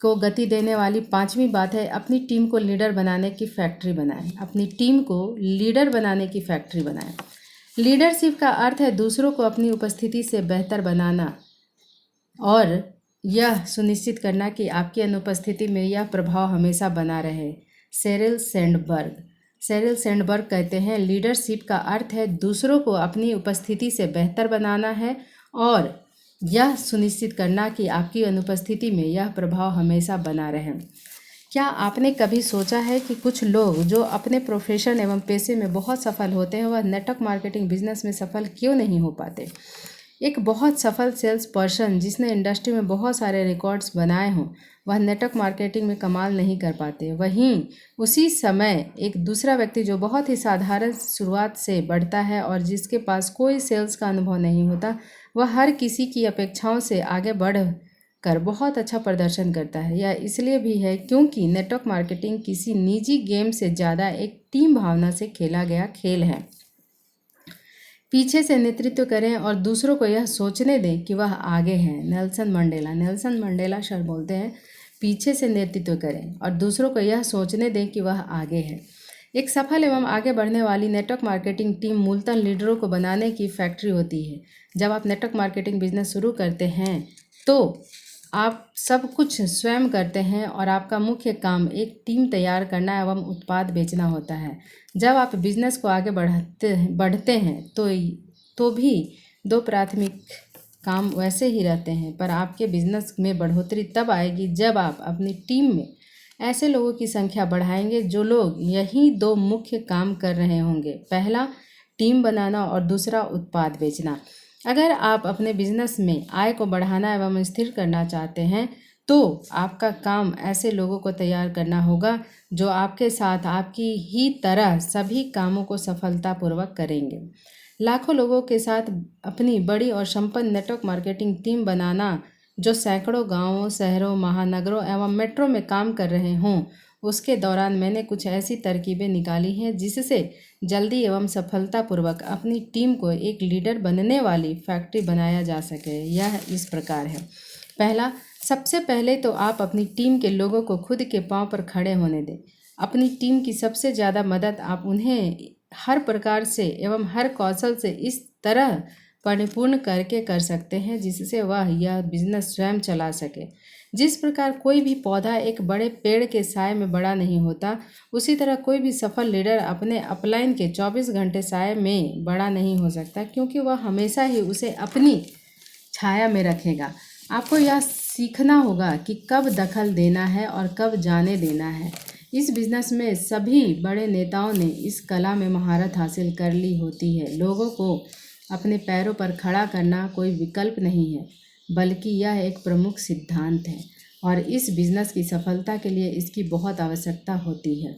को गति देने वाली 5वीं बात है, अपनी टीम को लीडर बनाने की फैक्ट्री बनाएं। अपनी टीम को लीडर बनाने की फैक्ट्री बनाएं। लीडरशिप का अर्थ है दूसरों को अपनी उपस्थिति से बेहतर बनाना और यह सुनिश्चित करना कि आपकी अनुपस्थिति में यह प्रभाव हमेशा बना रहे। शेरिल सैंडबर्ग कहते हैं, लीडरशिप का अर्थ है दूसरों को अपनी उपस्थिति से बेहतर बनाना है और यह सुनिश्चित करना कि आपकी अनुपस्थिति में यह प्रभाव हमेशा बना रहे। क्या आपने कभी सोचा है कि कुछ लोग जो अपने प्रोफेशन एवं पेशे में बहुत सफल होते हैं, वह नेटवर्क मार्केटिंग बिजनेस में सफल क्यों नहीं हो पाते? एक बहुत सफल सेल्स पर्सन जिसने इंडस्ट्री में बहुत सारे रिकॉर्ड्स बनाए हों, वह नेटवर्क मार्केटिंग में कमाल नहीं कर पाते। वहीं उसी समय एक दूसरा व्यक्ति जो बहुत ही साधारण शुरुआत से बढ़ता है और जिसके पास कोई सेल्स का अनुभव नहीं होता, वह हर किसी की अपेक्षाओं से आगे बढ़ कर बहुत अच्छा प्रदर्शन करता है। यह इसलिए भी है क्योंकि नेटवर्क मार्केटिंग किसी निजी गेम से ज़्यादा एक टीम भावना से खेला गया खेल है। पीछे से नेतृत्व करें और दूसरों को यह सोचने दें कि वह आगे हैं। नेल्सन मंडेला सर बोलते हैं, पीछे से नेतृत्व करें और दूसरों को यह सोचने दें कि वह आगे है। एक सफल एवं आगे बढ़ने वाली नेटवर्क मार्केटिंग टीम मूलतः लीडरों को बनाने की फैक्ट्री होती है। जब आप नेटवर्क मार्केटिंग बिजनेस शुरू करते हैं तो आप सब कुछ स्वयं करते हैं और आपका मुख्य काम एक टीम तैयार करना एवं उत्पाद बेचना होता है। जब आप बिजनेस को आगे बढ़ते हैं तो भी 2 प्राथमिक काम वैसे ही रहते हैं, पर आपके बिजनेस में बढ़ोतरी तब आएगी जब आप अपनी टीम में ऐसे लोगों की संख्या बढ़ाएंगे जो लोग यही 2 मुख्य काम कर रहे होंगे। पहला टीम बनाना और दूसरा उत्पाद बेचना। अगर आप अपने बिजनेस में आय को बढ़ाना एवं स्थिर करना चाहते हैं तो आपका काम ऐसे लोगों को तैयार करना होगा जो आपके साथ आपकी ही तरह सभी कामों को सफलतापूर्वक करेंगे। लाखों लोगों के साथ अपनी बड़ी और संपन्न नेटवर्क मार्केटिंग टीम बनाना जो सैकड़ों गांवों, शहरों, महानगरों एवं मेट्रो में काम कर रहे हों, उसके दौरान मैंने कुछ ऐसी तरकीबें निकाली हैं जिससे जल्दी एवं सफलतापूर्वक अपनी टीम को एक लीडर बनने वाली फैक्ट्री बनाया जा सके। यह इस प्रकार है। पहला, सबसे पहले तो आप अपनी टीम के लोगों को खुद के पांव पर खड़े होने दें। अपनी टीम की सबसे ज़्यादा मदद आप उन्हें हर प्रकार से एवं हर कौशल से इस तरह परिपूर्ण करके कर सकते हैं जिससे वह यह बिजनेस स्वयं चला सके। जिस प्रकार कोई भी पौधा एक बड़े पेड़ के साए में बड़ा नहीं होता, उसी तरह कोई भी सफल लीडर अपने अपलाइन के 24 घंटे साए में बड़ा नहीं हो सकता, क्योंकि वह हमेशा ही उसे अपनी छाया में रखेगा। आपको यह सीखना होगा कि कब दखल देना है और कब जाने देना है। इस बिजनेस में सभी बड़े नेताओं ने इस कला में महारत हासिल कर ली होती है। लोगों को अपने पैरों पर खड़ा करना कोई विकल्प नहीं है, बल्कि यह एक प्रमुख सिद्धांत है और इस बिजनेस की सफलता के लिए इसकी बहुत आवश्यकता होती है।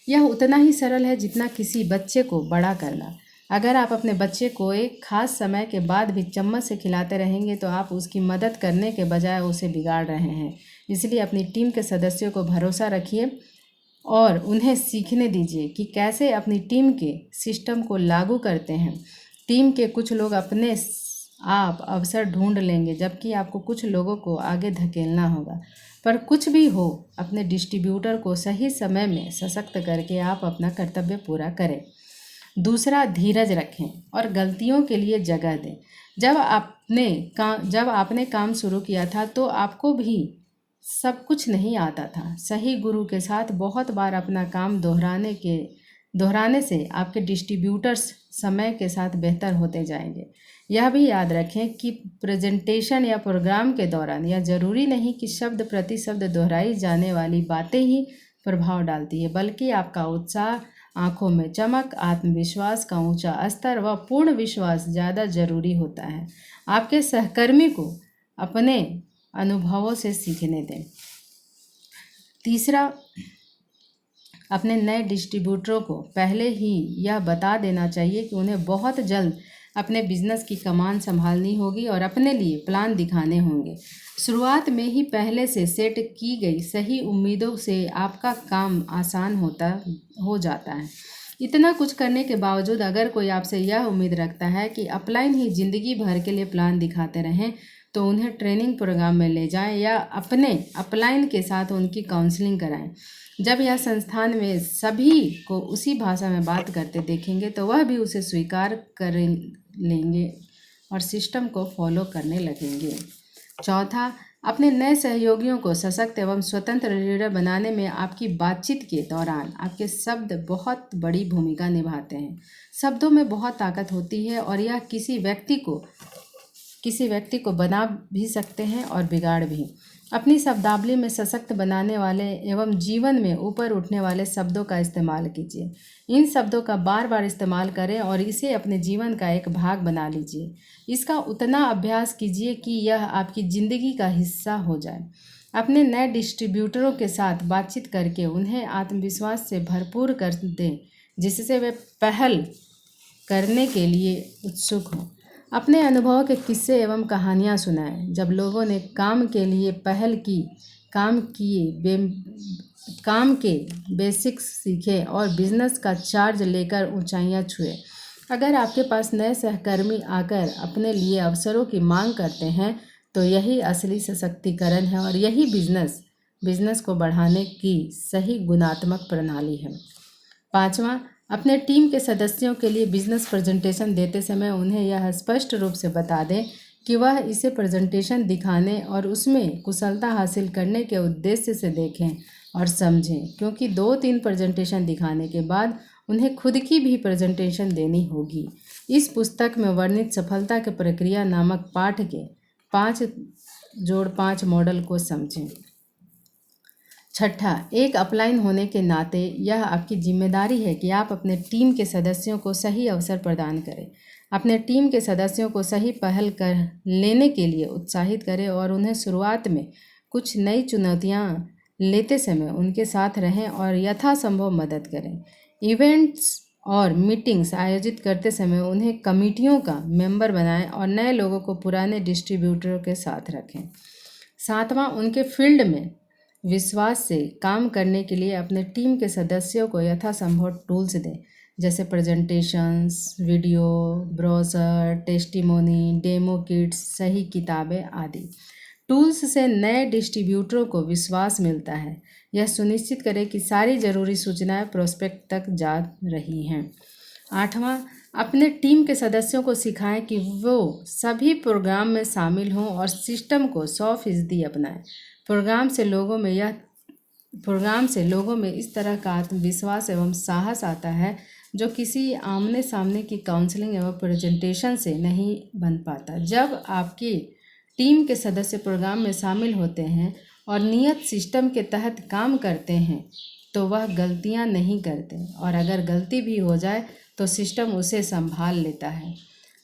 यह उतना ही सरल है जितना किसी बच्चे को बड़ा करना। अगर आप अपने बच्चे को एक खास समय के बाद भी चम्मच से खिलाते रहेंगे तो आप उसकी मदद करने के बजाय उसे बिगाड़ रहे हैं। इसलिए अपनी टीम के सदस्यों को भरोसा रखिए और उन्हें सीखने दीजिए कि कैसे अपनी टीम के सिस्टम को लागू करते हैं। टीम के कुछ लोग अपने आप अवसर ढूंढ लेंगे, जबकि आपको कुछ लोगों को आगे धकेलना होगा। पर कुछ भी हो, अपने डिस्ट्रीब्यूटर को सही समय में सशक्त करके आप अपना कर्तव्य पूरा करें। दूसरा, धीरज रखें और गलतियों के लिए जगह दें। जब आपने काम शुरू किया था तो आपको भी सब कुछ नहीं आता था। सही गुरु के साथ बहुत बार अपना काम दोहराने से आपके डिस्ट्रीब्यूटर्स समय के साथ बेहतर होते जाएंगे। यह भी याद रखें कि प्रेजेंटेशन या प्रोग्राम के दौरान यह जरूरी नहीं कि शब्द प्रति शब्द दोहराई जाने वाली बातें ही प्रभाव डालती है, बल्कि आपका उत्साह, आंखों में चमक, आत्मविश्वास का ऊंचा स्तर व पूर्ण विश्वास ज़्यादा जरूरी होता है। आपके सहकर्मी को अपने अनुभवों से सीखने दें। तीसरा, अपने नए डिस्ट्रीब्यूटरों को पहले ही यह बता देना चाहिए कि उन्हें बहुत जल्द अपने बिजनेस की कमान संभालनी होगी और अपने लिए प्लान दिखाने होंगे। शुरुआत में ही पहले से सेट की गई सही उम्मीदों से आपका काम आसान हो जाता है। इतना कुछ करने के बावजूद अगर कोई आपसे यह उम्मीद रखता है कि अपलाइन ही ज़िंदगी भर के लिए प्लान दिखाते रहें, तो उन्हें ट्रेनिंग प्रोग्राम में ले जाएं या अपने अपलाइन के साथ उनकी काउंसलिंग कराएं। जब यह संस्थान में सभी को उसी भाषा में बात करते देखेंगे तो वह भी उसे स्वीकार कर लेंगे और सिस्टम को फॉलो करने लगेंगे। चौथा, अपने नए सहयोगियों को सशक्त एवं स्वतंत्र लीडर बनाने में आपकी बातचीत के दौरान आपके शब्द बहुत बड़ी भूमिका निभाते हैं। शब्दों में बहुत ताकत होती है और यह किसी व्यक्ति को बना भी सकते हैं और बिगाड़ भी। अपनी शब्दावली में सशक्त बनाने वाले एवं जीवन में ऊपर उठने वाले शब्दों का इस्तेमाल कीजिए। इन शब्दों का बार बार इस्तेमाल करें और इसे अपने जीवन का एक भाग बना लीजिए। इसका उतना अभ्यास कीजिए कि यह आपकी ज़िंदगी का हिस्सा हो जाए। अपने नए डिस्ट्रीब्यूटरों के साथ बातचीत करके उन्हें आत्मविश्वास से भरपूर कर दें, जिससे वे पहल करने के लिए उत्सुक हों। अपने अनुभव के किस्से एवं कहानियाँ सुनाएं। जब लोगों ने काम के लिए पहल की, काम के बेसिक्स सीखे और बिजनेस का चार्ज लेकर ऊंचाइयां छुए। अगर आपके पास नए सहकर्मी आकर अपने लिए अवसरों की मांग करते हैं तो यही असली सशक्तिकरण है और यही बिजनेस को बढ़ाने की सही गुणात्मक प्रणाली है। पाँचवां, अपने टीम के सदस्यों के लिए बिजनेस प्रेजेंटेशन देते समय उन्हें यह स्पष्ट रूप से बता दें कि वह इसे प्रेजेंटेशन दिखाने और उसमें कुशलता हासिल करने के उद्देश्य से देखें और समझें, क्योंकि 2-3 प्रेजेंटेशन दिखाने के बाद उन्हें खुद की भी प्रेजेंटेशन देनी होगी। इस पुस्तक में वर्णित सफलता की प्रक्रिया नामक पाठ के 5+5 मॉडल को समझें। छठा, एक अपलाइन होने के नाते यह आपकी जिम्मेदारी है कि आप अपने टीम के सदस्यों को सही अवसर प्रदान करें। अपने टीम के सदस्यों को सही पहल कर लेने के लिए उत्साहित करें और उन्हें शुरुआत में कुछ नई चुनौतियां लेते समय उनके साथ रहें और यथासंभव मदद करें। इवेंट्स और मीटिंग्स आयोजित करते समय उन्हें कमेटियों का मेंबर बनाएं और नए लोगों को पुराने डिस्ट्रीब्यूटरों के साथ रखें। सातवां, उनके फील्ड में विश्वास से काम करने के लिए अपने टीम के सदस्यों को यथासंभव टूल्स दें, जैसे presentations, video, brochure, testimony, demo kits, सही किताबें आदि। टूल्स से नए डिस्ट्रीब्यूटरों को विश्वास मिलता है। यह सुनिश्चित करें कि सारी जरूरी सूचनाएं प्रोस्पेक्ट तक जा रही हैं। आठवां, अपने टीम के सदस्यों को सिखाएं कि वो सभी प्रोग्राम में शामिल हों और सिस्टम को 100% अपनाएं। प्रोग्राम से लोगों में इस तरह का आत्मविश्वास एवं साहस आता है जो किसी आमने सामने की काउंसलिंग एवं प्रेजेंटेशन से नहीं बन पाता। जब आपकी टीम के सदस्य प्रोग्राम में शामिल होते हैं और नियत सिस्टम के तहत काम करते हैं तो वह गलतियां नहीं करते, और अगर गलती भी हो जाए तो सिस्टम उसे संभाल लेता है।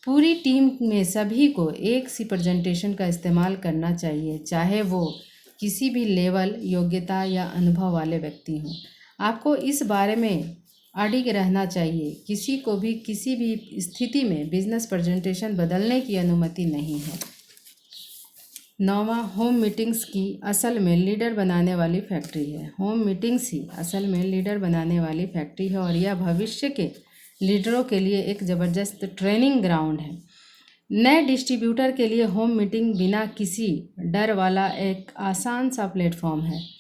पूरी टीम में सभी को एक सी प्रेजेंटेशन का इस्तेमाल करना चाहिए, चाहे वो किसी भी लेवल, योग्यता या अनुभव वाले व्यक्ति हों। आपको इस बारे में अडिग रहना चाहिए, किसी को भी किसी भी स्थिति में बिजनेस प्रेजेंटेशन बदलने की अनुमति नहीं है। 9वां, होम मीटिंग्स की असल में लीडर बनाने वाली फैक्ट्री है। होम मीटिंग्स ही असल में लीडर बनाने वाली फैक्ट्री है, और यह भविष्य के लीडरों के लिए एक ज़बरदस्त ट्रेनिंग ग्राउंड है। नए डिस्ट्रीब्यूटर के लिए होम मीटिंग बिना किसी डर वाला एक आसान सा प्लेटफॉर्म है।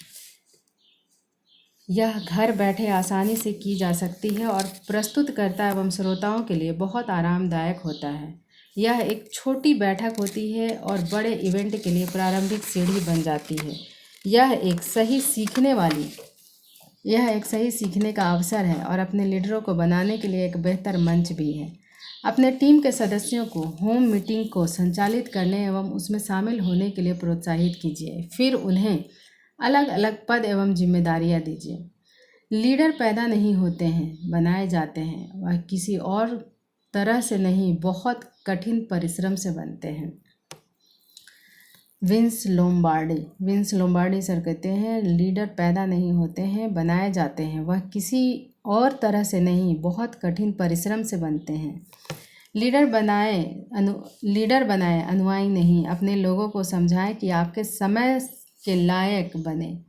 यह घर बैठे आसानी से की जा सकती है और प्रस्तुतकर्ता एवं श्रोताओं के लिए बहुत आरामदायक होता है। यह एक छोटी बैठक होती है और बड़े इवेंट के लिए प्रारंभिक सीढ़ी बन जाती है। यह एक सही सीखने का अवसर है और अपने लीडरों को बनाने के लिए एक बेहतर मंच भी है। अपने टीम के सदस्यों को होम मीटिंग को संचालित करने एवं उसमें शामिल होने के लिए प्रोत्साहित कीजिए। फिर उन्हें अलग अलग पद एवं जिम्मेदारियां दीजिए। लीडर पैदा नहीं होते हैं, बनाए जाते हैं। वह किसी और तरह से नहीं, बहुत कठिन परिश्रम से बनते हैं। विंस लोम्बार्डी सर कहते हैं, लीडर पैदा नहीं होते हैं, बनाए जाते हैं। वह किसी और तरह से नहीं, बहुत कठिन परिश्रम से बनते हैं। लीडर बनाए, अनुयायी नहीं। अपने लोगों को समझाएं कि आपके समय के लायक बने।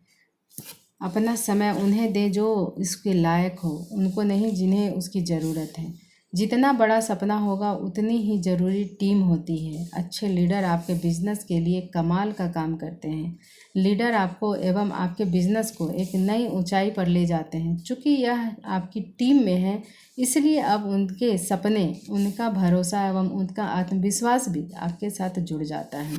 अपना समय उन्हें दे जो इसके लायक हो, उनको नहीं जिन्हें उसकी ज़रूरत है। जितना बड़ा सपना होगा उतनी ही ज़रूरी टीम होती है। अच्छे लीडर आपके बिजनेस के लिए कमाल का काम करते हैं। लीडर आपको एवं आपके बिजनेस को एक नई ऊंचाई पर ले जाते हैं। चूँकि यह आपकी टीम में है, इसलिए अब उनके सपने, उनका भरोसा एवं उनका आत्मविश्वास भी आपके साथ जुड़ जाता है।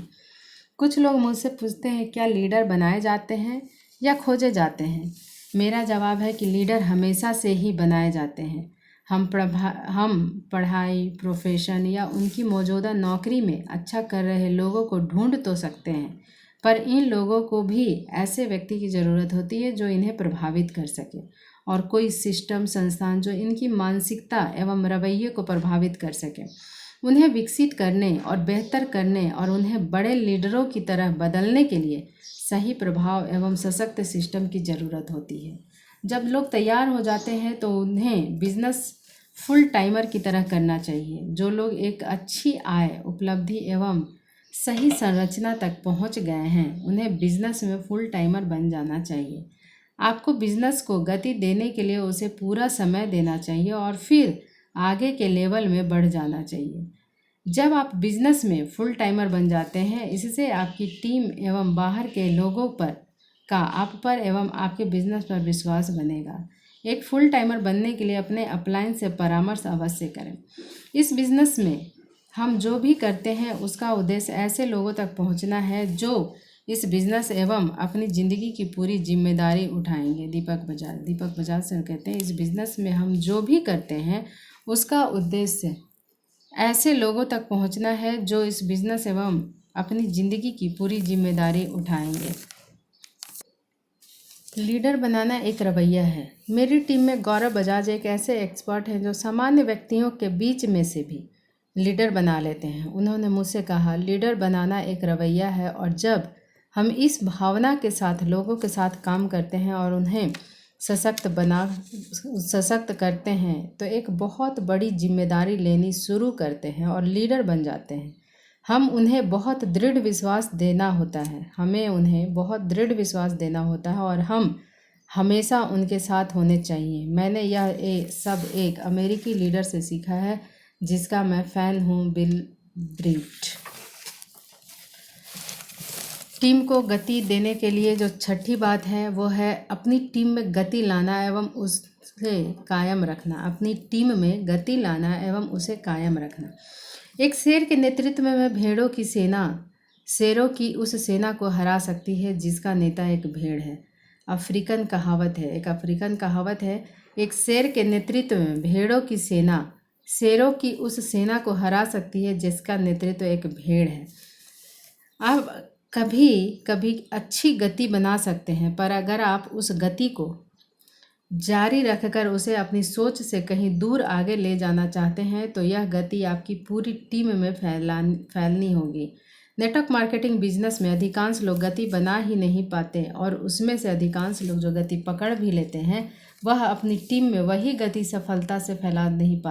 कुछ लोग मुझसे पूछते हैं, क्या लीडर बनाए जाते हैं या खोजे जाते हैं? मेरा जवाब है कि लीडर हमेशा से ही बनाए जाते हैं। हम पढ़ाई, प्रोफेशन या उनकी मौजूदा नौकरी में अच्छा कर रहे लोगों को ढूंढ तो सकते हैं, पर इन लोगों को भी ऐसे व्यक्ति की ज़रूरत होती है जो इन्हें प्रभावित कर सके, और कोई सिस्टम, संस्थान जो इनकी मानसिकता एवं रवैये को प्रभावित कर सके। उन्हें विकसित करने और बेहतर करने और उन्हें बड़े लीडरों की तरह बदलने के लिए सही प्रभाव एवं सशक्त सिस्टम की ज़रूरत होती है। जब लोग तैयार हो जाते हैं तो उन्हें बिजनेस फुल टाइमर की तरह करना चाहिए। जो लोग एक अच्छी आय, उपलब्धि एवं सही संरचना तक पहुंच गए हैं, उन्हें बिजनेस में फुल टाइमर बन जाना चाहिए। आपको बिजनेस को गति देने के लिए उसे पूरा समय देना चाहिए और फिर आगे के लेवल में बढ़ जाना चाहिए। जब आप बिजनेस में फुल टाइमर बन जाते हैं, इससे आपकी टीम एवं बाहर के लोगों का आप पर एवं आपके बिजनेस पर विश्वास बनेगा। एक फुल टाइमर बनने के लिए अपने अपलाइन से परामर्श अवश्य करें। इस बिजनेस में हम जो भी करते हैं उसका उद्देश्य ऐसे लोगों तक पहुंचना है जो इस बिजनेस एवं अपनी ज़िंदगी की पूरी जिम्मेदारी उठाएंगे। दीपक बजाज सर कहते हैं, इस बिजनेस में हम जो भी करते हैं उसका उद्देश्य ऐसे लोगों तक पहुंचना है जो इस बिजनेस एवं अपनी ज़िंदगी की पूरी जिम्मेदारी उठाएंगे। लीडर बनाना एक रवैया है। मेरी टीम में गौरव बजाज एक ऐसे एक्सपर्ट हैं जो सामान्य व्यक्तियों के बीच में से भी लीडर बना लेते हैं। उन्होंने मुझसे कहा, लीडर बनाना एक रवैया है, और जब हम इस भावना के साथ लोगों के साथ काम करते हैं और उन्हें सशक्त करते हैं तो एक बहुत बड़ी जिम्मेदारी लेनी शुरू करते हैं और लीडर बन जाते हैं। हमें उन्हें बहुत दृढ़ विश्वास देना होता है और हम हमेशा उनके साथ होने चाहिए। मैंने यह सब एक अमेरिकी लीडर से सीखा है जिसका मैं फ़ैन हूँ, बिल ब्रीट। टीम को गति देने के लिए जो छठी बात है वो है अपनी टीम में गति लाना एवं उसे कायम रखना। एक शेर के नेतृत्व में शेरों की उस सेना को हरा सकती है जिसका नेता एक भेड़ है। अफ्रीकन कहावत है, एक शेर के नेतृत्व में भेड़ों की सेना शेरों की उस सेना को हरा सकती है जिसका नेतृत्व एक भेड़ है। आप कभी कभी अच्छी गति बना सकते हैं, पर अगर आप उस गति को जारी रखकर उसे अपनी सोच से कहीं दूर आगे ले जाना चाहते हैं तो यह गति आपकी पूरी टीम में फैलनी होगी। नेटवर्क मार्केटिंग बिजनेस में अधिकांश लोग गति बना ही नहीं पाते और उसमें से अधिकांश लोग जो गति पकड़ भी लेते हैं वह अपनी टीम में वही गति सफलता से फैला नहीं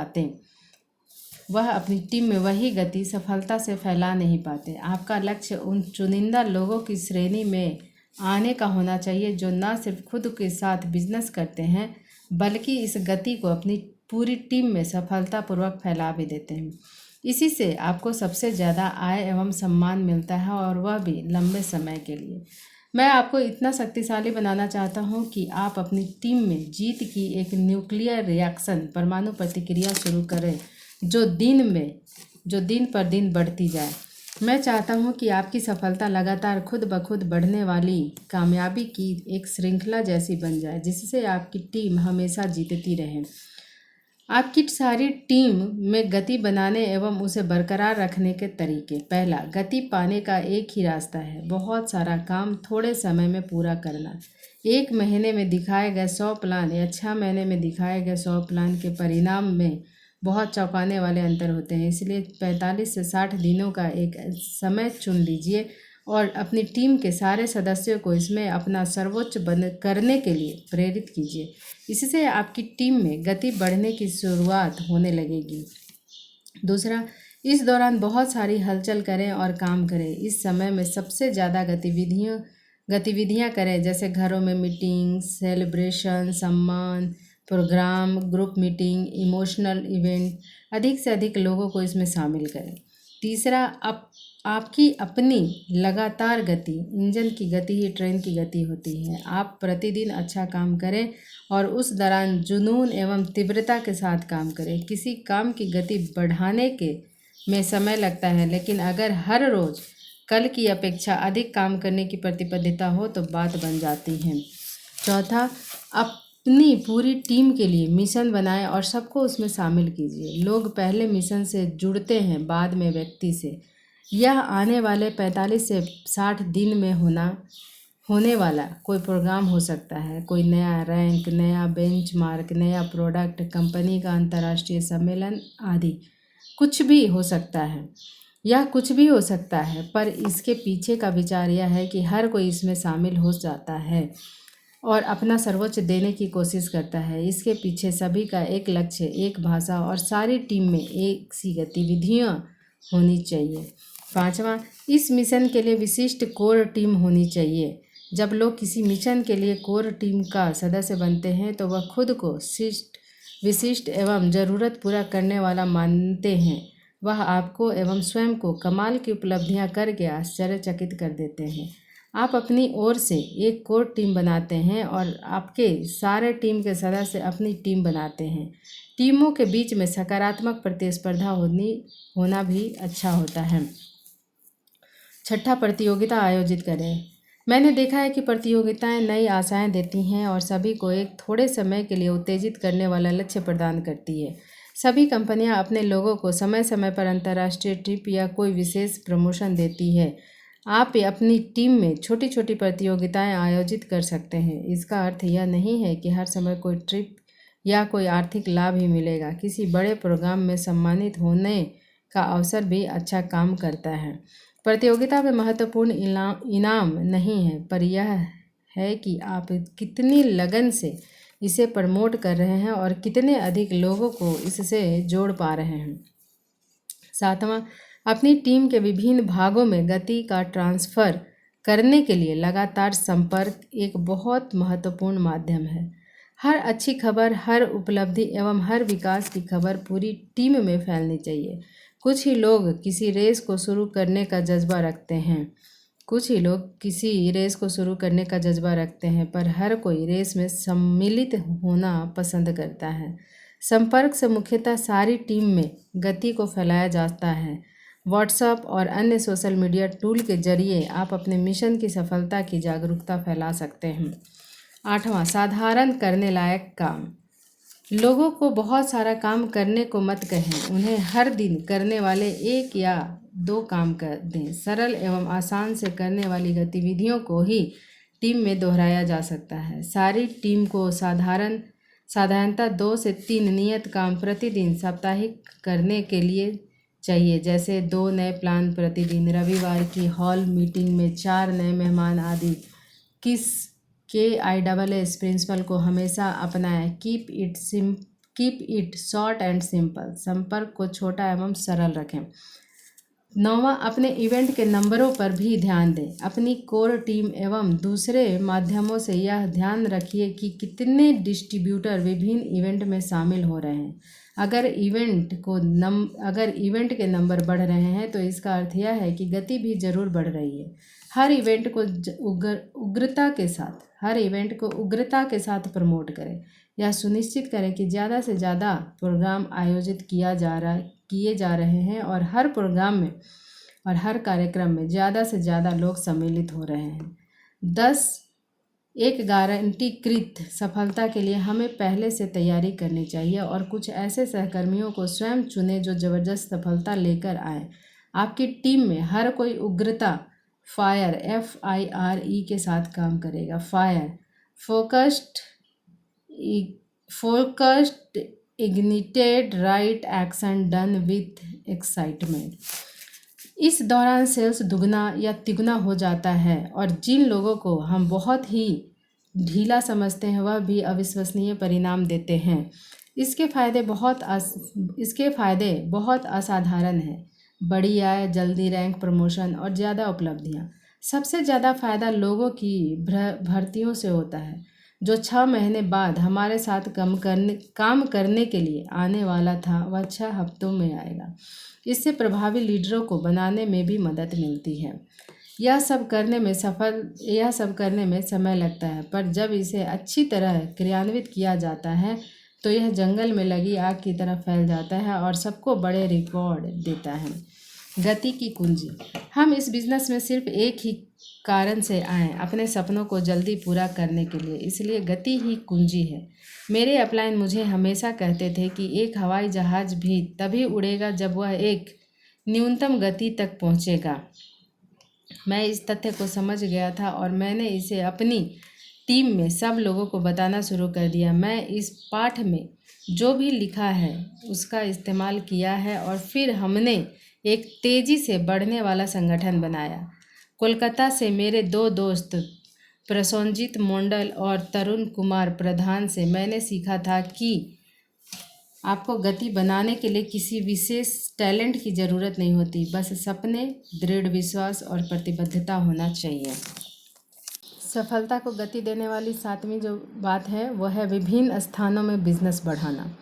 पाते। आपका लक्ष्य उन चुनिंदा लोगों की श्रेणी में आने का होना चाहिए जो न सिर्फ खुद के साथ बिजनेस करते हैं बल्कि इस गति को अपनी पूरी टीम में सफलतापूर्वक फैला भी देते हैं। इसी से आपको सबसे ज़्यादा आय एवं सम्मान मिलता है और वह भी लंबे समय के लिए। मैं आपको इतना शक्तिशाली बनाना चाहता हूं कि आप अपनी टीम में जीत की एक न्यूक्लियर रिएक्शन परमाणु प्रतिक्रिया शुरू करें जो दिन पर दिन बढ़ती जाए। मैं चाहता हूं कि आपकी सफलता लगातार खुद ब खुद बढ़ने वाली कामयाबी की एक श्रृंखला जैसी बन जाए जिससे आपकी टीम हमेशा जीतती रहे। आपकी सारी टीम में गति बनाने एवं उसे बरकरार रखने के तरीके। पहला, गति पाने का एक ही रास्ता है, बहुत सारा काम थोड़े समय में पूरा करना। 1 महीने में दिखाए गए 100 प्लान या 6 महीने में दिखाए गए 100 प्लान के परिणाम में बहुत चौंकाने वाले अंतर होते हैं। इसलिए 45 से 60 दिनों का एक समय चुन लीजिए और अपनी टीम के सारे सदस्यों को इसमें अपना सर्वोच्च करने के लिए प्रेरित कीजिए। इससे आपकी टीम में गति बढ़ने की शुरुआत होने लगेगी। दूसरा, इस दौरान बहुत सारी हलचल करें और काम करें। इस समय में सबसे ज़्यादा गतिविधियाँ करें, जैसे घरों में मीटिंग, सेलिब्रेशन, सम्मान program, group meeting, emotional event. अधिक से अधिक लोगों को इसमें शामिल करें। तीसरा, आपकी अपनी लगातार गति, इंजन की गति ही ट्रेन की गति होती है। आप प्रतिदिन अच्छा काम करें और उस दौरान जुनून एवं तीव्रता के साथ काम करें। किसी काम की गति बढ़ाने में समय लगता है, लेकिन अगर हर रोज़ कल की अपेक्षा अधिक काम करने की प्रतिबद्धता हो तो बात बन जाती है। चौथा, अपनी पूरी टीम के लिए मिशन बनाएं और सबको उसमें शामिल कीजिए। लोग पहले मिशन से जुड़ते हैं, बाद में व्यक्ति से। यह आने वाले 45 से 60 दिन में होने वाला कोई प्रोग्राम हो सकता है, कोई नया रैंक, नया बेंचमार्क, नया प्रोडक्ट, कंपनी का अंतर्राष्ट्रीय सम्मेलन आदि। कुछ भी हो सकता है, पर इसके पीछे का विचार यह है कि हर कोई इसमें शामिल हो जाता है और अपना सर्वोच्च देने की कोशिश करता है। इसके पीछे सभी का एक लक्ष्य, एक भाषा और सारी टीम में एक सी गतिविधियाँ होनी चाहिए। 5वां, इस मिशन के लिए विशिष्ट कोर टीम होनी चाहिए। जब लोग किसी मिशन के लिए कोर टीम का सदस्य बनते हैं तो वह खुद को विशिष्ट एवं ज़रूरत पूरा करने वाला मानते हैं। वह आपको एवं स्वयं को कमाल की उपलब्धियां करके आश्चर्यचकित कर देते हैं। आप अपनी ओर से एक कोर टीम बनाते हैं और आपके सारे टीम के सदस्य अपनी टीम बनाते हैं। टीमों के बीच में सकारात्मक प्रतिस्पर्धा होना भी अच्छा होता है। 6, प्रतियोगिता आयोजित करें। मैंने देखा है कि प्रतियोगिताएं नई आशाएं देती हैं और सभी को एक थोड़े समय के लिए उत्तेजित करने वाला लक्ष्य प्रदान करती है। सभी कंपनियां अपने लोगों को समय समय पर अंतर्राष्ट्रीय ट्रिप या कोई विशेष प्रमोशन देती है। आप अपनी टीम में छोटी छोटी प्रतियोगिताएं आयोजित कर सकते हैं। इसका अर्थ यह नहीं है कि हर समय कोई ट्रिप या कोई आर्थिक लाभ ही मिलेगा। किसी बड़े प्रोग्राम में सम्मानित होने का अवसर भी अच्छा काम करता है। प्रतियोगिता में महत्वपूर्ण इनाम नहीं है, पर यह है कि आप कितनी लगन से इसे प्रमोट कर रहे हैं और कितने अधिक लोगों को इससे जोड़ पा रहे हैं। 7वां, अपनी टीम के विभिन्न भागों में गति का ट्रांसफ़र करने के लिए लगातार संपर्क एक बहुत महत्वपूर्ण माध्यम है। हर अच्छी खबर, हर उपलब्धि एवं हर विकास की खबर पूरी टीम में फैलनी चाहिए। कुछ ही लोग किसी रेस को शुरू करने का जज्बा रखते हैं, पर हर कोई रेस में सम्मिलित होना पसंद करता है। संपर्क से मुख्यतः सारी टीम में गति को फैलाया जाता है। व्हाट्सएप और अन्य सोशल मीडिया टूल के जरिए आप अपने मिशन की सफलता की जागरूकता फैला सकते हैं। 8वां, साधारण करने लायक काम। लोगों को बहुत सारा काम करने को मत कहें, उन्हें हर दिन करने वाले 1 या 2 काम कर दें। सरल एवं आसान से करने वाली गतिविधियों को ही टीम में दोहराया जा सकता है। सारी टीम को साधारणतः 2 से 3 नियत काम प्रतिदिन साप्ताहिक करने के लिए चाहिए, जैसे 2 नए प्लान प्रतिदिन, रविवार की हॉल मीटिंग में 4 नए मेहमान आदि। KISS प्रिंसिपल को हमेशा अपनाएं। Keep it short and simple. संपर्क को छोटा एवं सरल रखें। 9वां, अपने इवेंट के नंबरों पर भी ध्यान दें। अपनी कोर टीम एवं दूसरे माध्यमों से यह ध्यान रखिए कि कितने डिस्ट्रीब्यूटर विभिन्न इवेंट में शामिल हो रहे हैं। अगर इवेंट के नंबर बढ़ रहे हैं तो इसका अर्थ यह है कि गति भी जरूर बढ़ रही है। हर इवेंट को उग्रता के साथ प्रमोट करें। यह सुनिश्चित करें कि ज़्यादा से ज़्यादा प्रोग्राम आयोजित किए जा रहे हैं और हर प्रोग्राम में और हर कार्यक्रम में ज़्यादा से ज़्यादा लोग सम्मिलित हो रहे हैं। 10, एक गारंटीकृत सफलता के लिए हमें पहले से तैयारी करनी चाहिए और कुछ ऐसे सहकर्मियों को स्वयं चुनें जो ज़बरदस्त सफलता लेकर आए। आपकी टीम में हर कोई उग्रता फायर FIRE के साथ काम करेगा। Fire focused ignited right action done with excitement. इस दौरान सेल्स दुगना या तिगुना हो जाता है और जिन लोगों को हम बहुत ही ढीला समझते हैं वह भी अविश्वसनीय परिणाम देते हैं। इसके फायदे बहुत असाधारण हैं। बड़ी आय, जल्दी रैंक प्रमोशन और ज़्यादा उपलब्धियाँ। सबसे ज़्यादा फायदा लोगों की भर्तियों से होता है जो 6 महीने बाद हमारे साथ काम करने के लिए आने वाला था, वह 6 हफ्तों में आएगा। इससे प्रभावी लीडरों को बनाने में भी मदद मिलती है। यह सब करने में समय लगता है, पर जब इसे अच्छी तरह क्रियान्वित किया जाता है तो यह जंगल में लगी आग की तरह फैल जाता है और सबको बड़े रिकॉर्ड देता है। गति की कुंजी। हम इस बिजनेस में सिर्फ एक ही कारण से आए, अपने सपनों को जल्दी पूरा करने के लिए, इसलिए गति ही कुंजी है। मेरे अपलाइन मुझे हमेशा कहते थे कि एक हवाई जहाज़ भी तभी उड़ेगा जब वह एक न्यूनतम गति तक पहुंचेगा। मैं इस तथ्य को समझ गया था और मैंने इसे अपनी टीम में सब लोगों को बताना शुरू कर दिया। मैं इस पाठ में जो भी लिखा है उसका इस्तेमाल किया है और फिर हमने एक तेज़ी से बढ़ने वाला संगठन बनाया। कोलकाता से मेरे 2 दोस्त प्रसोनजीत मंडल और तरुण कुमार प्रधान से मैंने सीखा था कि आपको गति बनाने के लिए किसी विशेष टैलेंट की ज़रूरत नहीं होती, बस सपने, दृढ़ विश्वास और प्रतिबद्धता होना चाहिए। सफलता को गति देने वाली 7वीं जो बात है वह है विभिन्न स्थानों में बिजनेस बढ़ाना।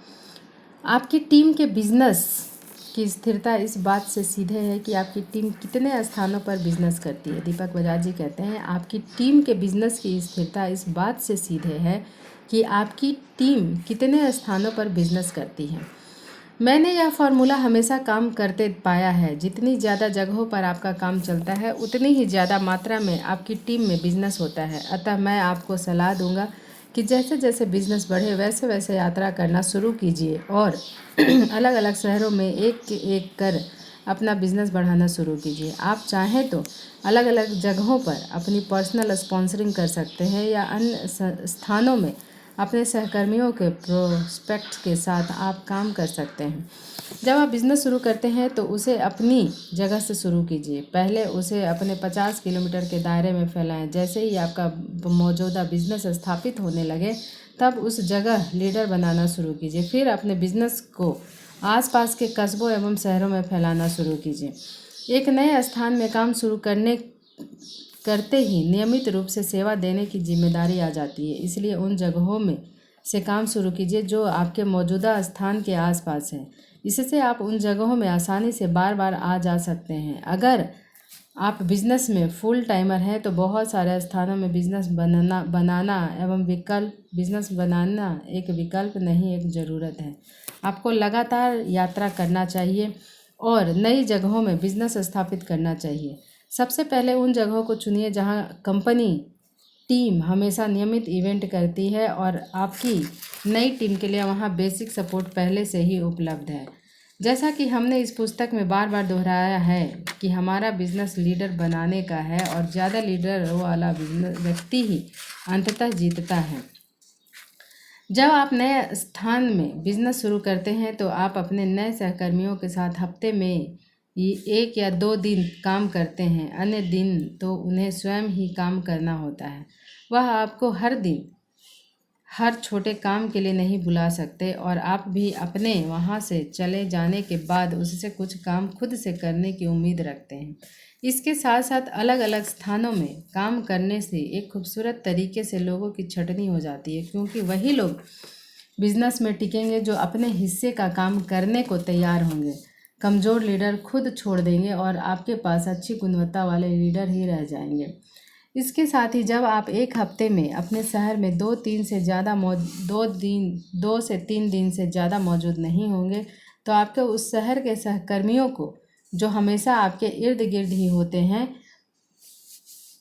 आपकी टीम के बिजनेस की स्थिरता इस बात से सीधे है कि आपकी टीम कितने स्थानों पर बिजनेस करती है। दीपक बजाज जी कहते हैं, आपकी टीम के बिजनेस की स्थिरता इस बात से सीधे है कि आपकी टीम कितने स्थानों पर बिजनेस करती है। मैंने यह फार्मूला हमेशा काम करते पाया है। जितनी ज़्यादा जगहों पर आपका काम चलता है उतनी ही ज़्यादा मात्रा में आपकी टीम में बिजनेस होता है। अतः मैं आपको सलाह दूंगा कि जैसे जैसे बिजनेस बढ़े वैसे वैसे यात्रा करना शुरू कीजिए और अलग अलग शहरों में एक कर अपना बिजनेस बढ़ाना शुरू कीजिए। आप चाहें तो अलग अलग जगहों पर अपनी पर्सनल स्पॉन्सरिंग कर सकते हैं या अन्य स्थानों में अपने सहकर्मियों के प्रोस्पेक्ट के साथ आप काम कर सकते हैं। जब आप बिज़नेस शुरू करते हैं तो उसे अपनी जगह से शुरू कीजिए। पहले उसे अपने 50 किलोमीटर के दायरे में फैलाएं। जैसे ही आपका मौजूदा बिजनेस स्थापित होने लगे तब उस जगह लीडर बनाना शुरू कीजिए। फिर अपने बिजनेस को आसपास के कस्बों एवं शहरों में फैलाना शुरू कीजिए। एक नए स्थान में काम शुरू करते ही नियमित रूप से सेवा देने की जिम्मेदारी आ जाती है, इसलिए उन जगहों में से काम शुरू कीजिए जो आपके मौजूदा स्थान के आसपास है। इससे आप उन जगहों में आसानी से बार बार आ जा सकते हैं। अगर आप बिजनेस में फुल टाइमर हैं तो बहुत सारे स्थानों में बिजनेस बनाना एक विकल्प नहीं, एक ज़रूरत है। आपको लगातार यात्रा करना चाहिए और नई जगहों में बिजनेस स्थापित करना चाहिए। सबसे पहले उन जगहों को चुनिए जहां कंपनी टीम हमेशा नियमित इवेंट करती है और आपकी नई टीम के लिए वहां बेसिक सपोर्ट पहले से ही उपलब्ध है। जैसा कि हमने इस पुस्तक में बार बार दोहराया है कि हमारा बिजनेस लीडर बनाने का है और ज़्यादा लीडर वाला बिजनेस व्यक्ति ही अंततः जीतता है। जब आप नए स्थान में बिजनेस शुरू करते हैं तो आप अपने नए सहकर्मियों के साथ हफ्ते में 1 या 2 दिन काम करते हैं, अन्य दिन तो उन्हें स्वयं ही काम करना होता है। वह आपको हर दिन हर छोटे काम के लिए नहीं बुला सकते और आप भी अपने वहाँ से चले जाने के बाद उससे कुछ काम खुद से करने की उम्मीद रखते हैं। इसके साथ साथ अलग अलग स्थानों में काम करने से एक खूबसूरत तरीके से लोगों की छटनी हो जाती है, क्योंकि वही लोग बिजनेस में टिकेंगे जो अपने हिस्से का काम करने को तैयार होंगे। कमज़ोर लीडर खुद छोड़ देंगे और आपके पास अच्छी गुणवत्ता वाले लीडर ही रह जाएंगे। इसके साथ ही जब आप एक हफ्ते में अपने शहर में 2 से 3 दिन से ज़्यादा मौजूद नहीं होंगे तो आपके उस शहर के सहकर्मियों को, जो हमेशा आपके इर्द गिर्द ही होते हैं,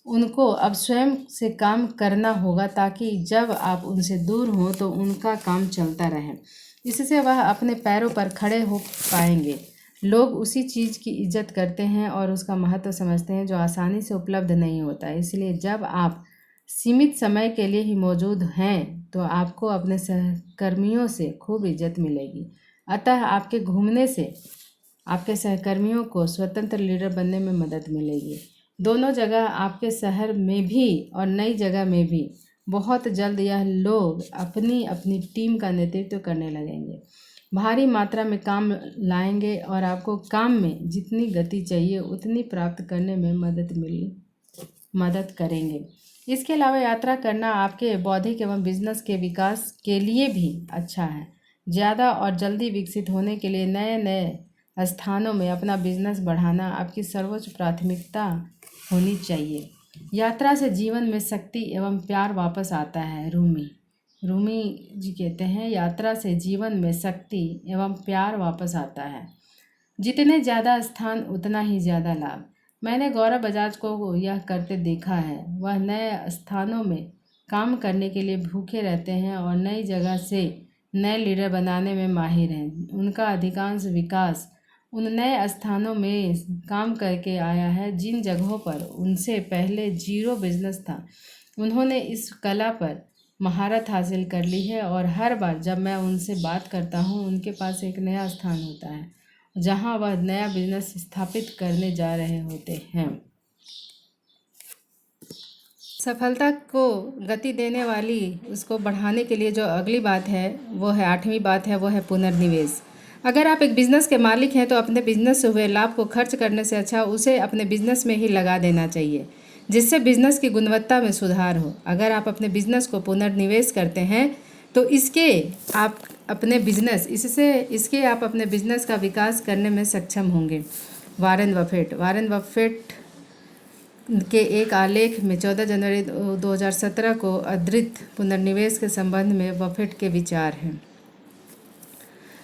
उनको अब स्वयं से काम करना होगा ताकि जब आप उनसे दूर हों तो उनका काम चलता रहे। इससे वह अपने पैरों पर खड़े हो पाएंगे। लोग उसी चीज़ की इज्जत करते हैं और उसका महत्व समझते हैं जो आसानी से उपलब्ध नहीं होता। इसलिए जब आप सीमित समय के लिए ही मौजूद हैं तो आपको अपने सहकर्मियों से खूब इज्जत मिलेगी। अतः आपके घूमने से आपके सहकर्मियों को स्वतंत्र लीडर बनने में मदद मिलेगी। दोनों जगह, आपके शहर में भी और नई जगह में भी, बहुत जल्द यह लोग अपनी अपनी टीम का नेतृत्व करने लगेंगे, भारी मात्रा में काम लाएंगे और आपको काम में जितनी गति चाहिए उतनी प्राप्त करने में मदद करेंगे। इसके अलावा यात्रा करना आपके बौद्धिक एवं बिजनेस के विकास के लिए भी अच्छा है। ज़्यादा और जल्दी विकसित होने के लिए नए नए स्थानों में अपना बिजनेस बढ़ाना आपकी सर्वोच्च प्राथमिकता होनी चाहिए। यात्रा से जीवन में शक्ति एवं प्यार वापस आता है। रूमी जी कहते हैं, यात्रा से जीवन में शक्ति एवं प्यार वापस आता है। जितने ज़्यादा स्थान उतना ही ज़्यादा लाभ। मैंने गौरव बजाज को यह करते देखा है। वह नए स्थानों में काम करने के लिए भूखे रहते हैं और नई जगह से नए लीडर बनाने में माहिर हैं। उनका अधिकांश विकास उन नए स्थानों में काम करके आया है जिन जगहों पर उनसे पहले जीरो बिजनेस था। उन्होंने इस कला पर महारत हासिल कर ली है और हर बार जब मैं उनसे बात करता हूँ उनके पास एक नया स्थान होता है जहाँ वह नया बिजनेस स्थापित करने जा रहे होते हैं। सफलता को गति देने वाली, उसको बढ़ाने के लिए जो अगली बात है वो है, 8वीं बात है, वो है पुनर्निवेश। अगर आप एक बिज़नेस के मालिक हैं तो अपने बिजनेस से हुए लाभ को खर्च करने से अच्छा उसे अपने बिजनेस में ही लगा देना चाहिए, जिससे बिजनेस की गुणवत्ता में सुधार हो। अगर आप अपने बिजनेस को पुनर्निवेश करते हैं तो इसके आप अपने बिजनेस का विकास करने में सक्षम होंगे। वारेन बफेट के एक आलेख में 14 जनवरी 2017 को अद्वित पुनर्निवेश के संबंध में बफेट के विचार हैं।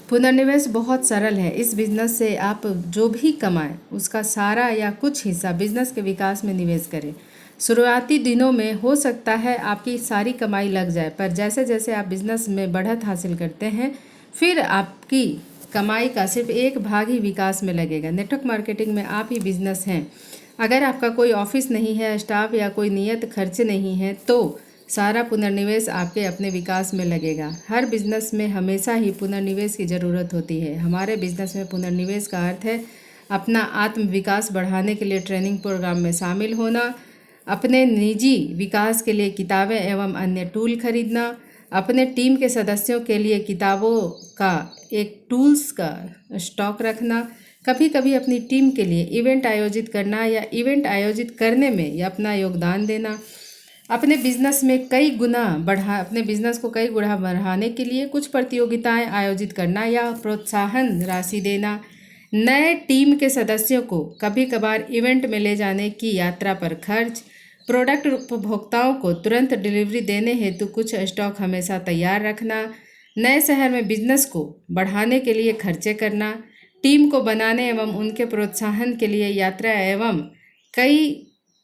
पुनर्निवेश बहुत सरल है। इस बिजनेस से आप जो भी कमाएं उसका सारा या कुछ हिस्सा बिजनेस के विकास में निवेश करें। शुरुआती दिनों में हो सकता है आपकी सारी कमाई लग जाए, पर जैसे जैसे आप बिजनेस में बढ़त हासिल करते हैं फिर आपकी कमाई का सिर्फ एक भाग ही विकास में लगेगा। नेटवर्क मार्केटिंग में आप ही बिजनेस हैं। अगर आपका कोई ऑफिस नहीं है, स्टाफ या कोई नियत खर्च नहीं है तो सारा पुनर्निवेश आपके अपने विकास में लगेगा। हर बिजनेस में हमेशा ही पुनर्निवेश की ज़रूरत होती है। हमारे बिजनेस में पुनर्निवेश का अर्थ है अपना आत्म विकास बढ़ाने के लिए ट्रेनिंग प्रोग्राम में शामिल होना, अपने निजी विकास के लिए किताबें एवं अन्य टूल खरीदना, अपने टीम के सदस्यों के लिए किताबों का एक टूल्स का स्टॉक रखना, कभी कभी अपनी टीम के लिए इवेंट आयोजित करना या इवेंट आयोजित करने में या अपना योगदान देना, अपने बिजनेस को कई गुना बढ़ाने के लिए कुछ प्रतियोगिताएं आयोजित करना या प्रोत्साहन राशि देना, नए टीम के सदस्यों को कभी कभार इवेंट में ले जाने की यात्रा पर खर्च, प्रोडक्ट उपभोक्ताओं को तुरंत डिलीवरी देने हेतु कुछ स्टॉक हमेशा तैयार रखना, नए शहर में बिजनेस को बढ़ाने के लिए खर्चे करना, टीम को बनाने एवं उनके प्रोत्साहन के लिए यात्रा एवं कई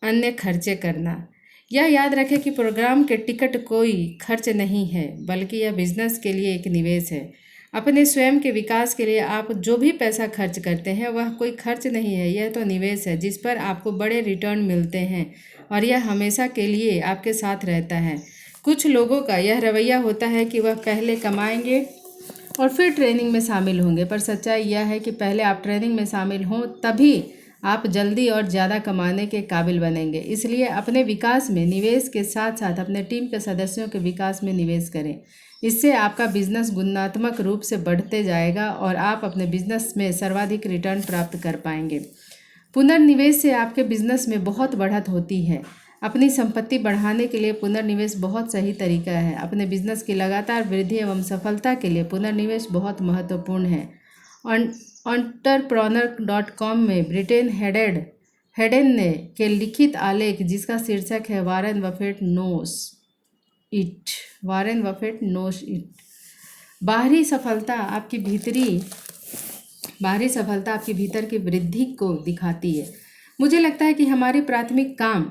अन्य खर्चे करना। यह याद रखें कि प्रोग्राम के टिकट कोई खर्च नहीं है, बल्कि यह बिजनेस के लिए एक निवेश है। अपने स्वयं के विकास के लिए आप जो भी पैसा खर्च करते हैं वह कोई खर्च नहीं है, यह तो निवेश है जिस पर आपको बड़े रिटर्न मिलते हैं और यह हमेशा के लिए आपके साथ रहता है। कुछ लोगों का यह रवैया होता है कि वह पहले कमाएंगे और फिर ट्रेनिंग में शामिल होंगे, पर सच्चाई यह है कि पहले आप ट्रेनिंग में शामिल हों तभी आप जल्दी और ज़्यादा कमाने के काबिल बनेंगे। इसलिए अपने विकास में निवेश के साथ साथ अपने टीम के सदस्यों के विकास में निवेश करें। इससे आपका बिजनेस गुणात्मक रूप से बढ़ते जाएगा और आप अपने बिजनेस में सर्वाधिक रिटर्न प्राप्त कर पाएंगे। पुनर्निवेश से आपके बिजनेस में बहुत बढ़त होती है। अपनी संपत्ति बढ़ाने के लिए पुनर्निवेश बहुत सही तरीका है। अपने बिजनेस की लगातार वृद्धि एवं सफलता के लिए पुनर्निवेश बहुत महत्वपूर्ण है। entrepreneur.com में ब्रिटेन हेडेन ने के लिखित आलेख जिसका शीर्षक है वॉरेन बफेट नोस इट। बाहरी सफलता आपकी भीतर की वृद्धि को दिखाती है। मुझे लगता है कि हमारी प्राथमिक काम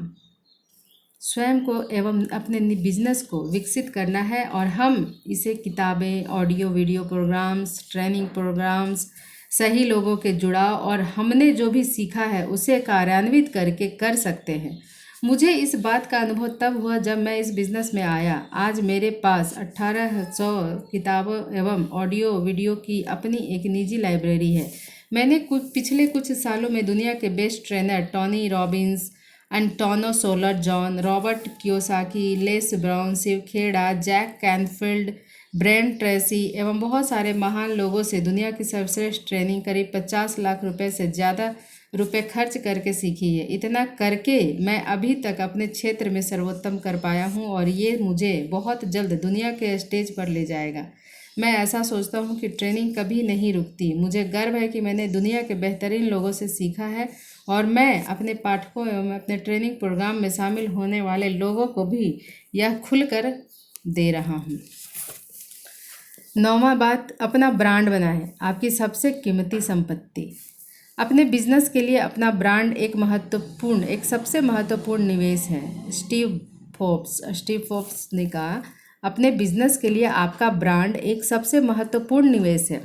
स्वयं को एवं अपने बिजनेस को विकसित करना है और हम इसे किताबें, audio video programs, training programs, सही लोगों के जुड़ाव और हमने जो भी सीखा है उसे कार्यान्वित करके कर सकते हैं। मुझे इस बात का अनुभव तब हुआ जब मैं इस बिज़नेस में आया। आज मेरे पास 1800 किताबों एवं ऑडियो वीडियो की अपनी एक निजी लाइब्रेरी है। मैंने पिछले कुछ सालों में दुनिया के बेस्ट ट्रेनर टोनी रॉबिन्स, एंटोनो सोलर John, Robert Kiyosaki, Les Brown, Shiv Khera, Jack Canfield, Brian Tracy एवं बहुत सारे महान लोगों से दुनिया की सर्वश्रेष्ठ ट्रेनिंग करीब 50 लाख रुपए से ज़्यादा रुपए खर्च करके सीखी है। इतना करके मैं अभी तक अपने क्षेत्र में सर्वोत्तम कर पाया हूँ और ये मुझे बहुत जल्द दुनिया के स्टेज पर ले जाएगा। मैं ऐसा सोचता हूँ कि ट्रेनिंग कभी नहीं रुकती। मुझे गर्व है कि मैंने दुनिया के बेहतरीन लोगों से सीखा है और मैं अपने पाठकों एवं अपने ट्रेनिंग प्रोग्राम में शामिल होने वाले लोगों को भी यह खुलकर दे रहा हूँ। 9वां बात, अपना ब्रांड बनाएं, आपकी सबसे कीमती संपत्ति। अपने बिजनेस के लिए अपना ब्रांड एक सबसे महत्वपूर्ण निवेश है। स्टीव फोर्ब्स ने कहा, अपने बिजनेस के लिए आपका ब्रांड एक सबसे महत्वपूर्ण निवेश है।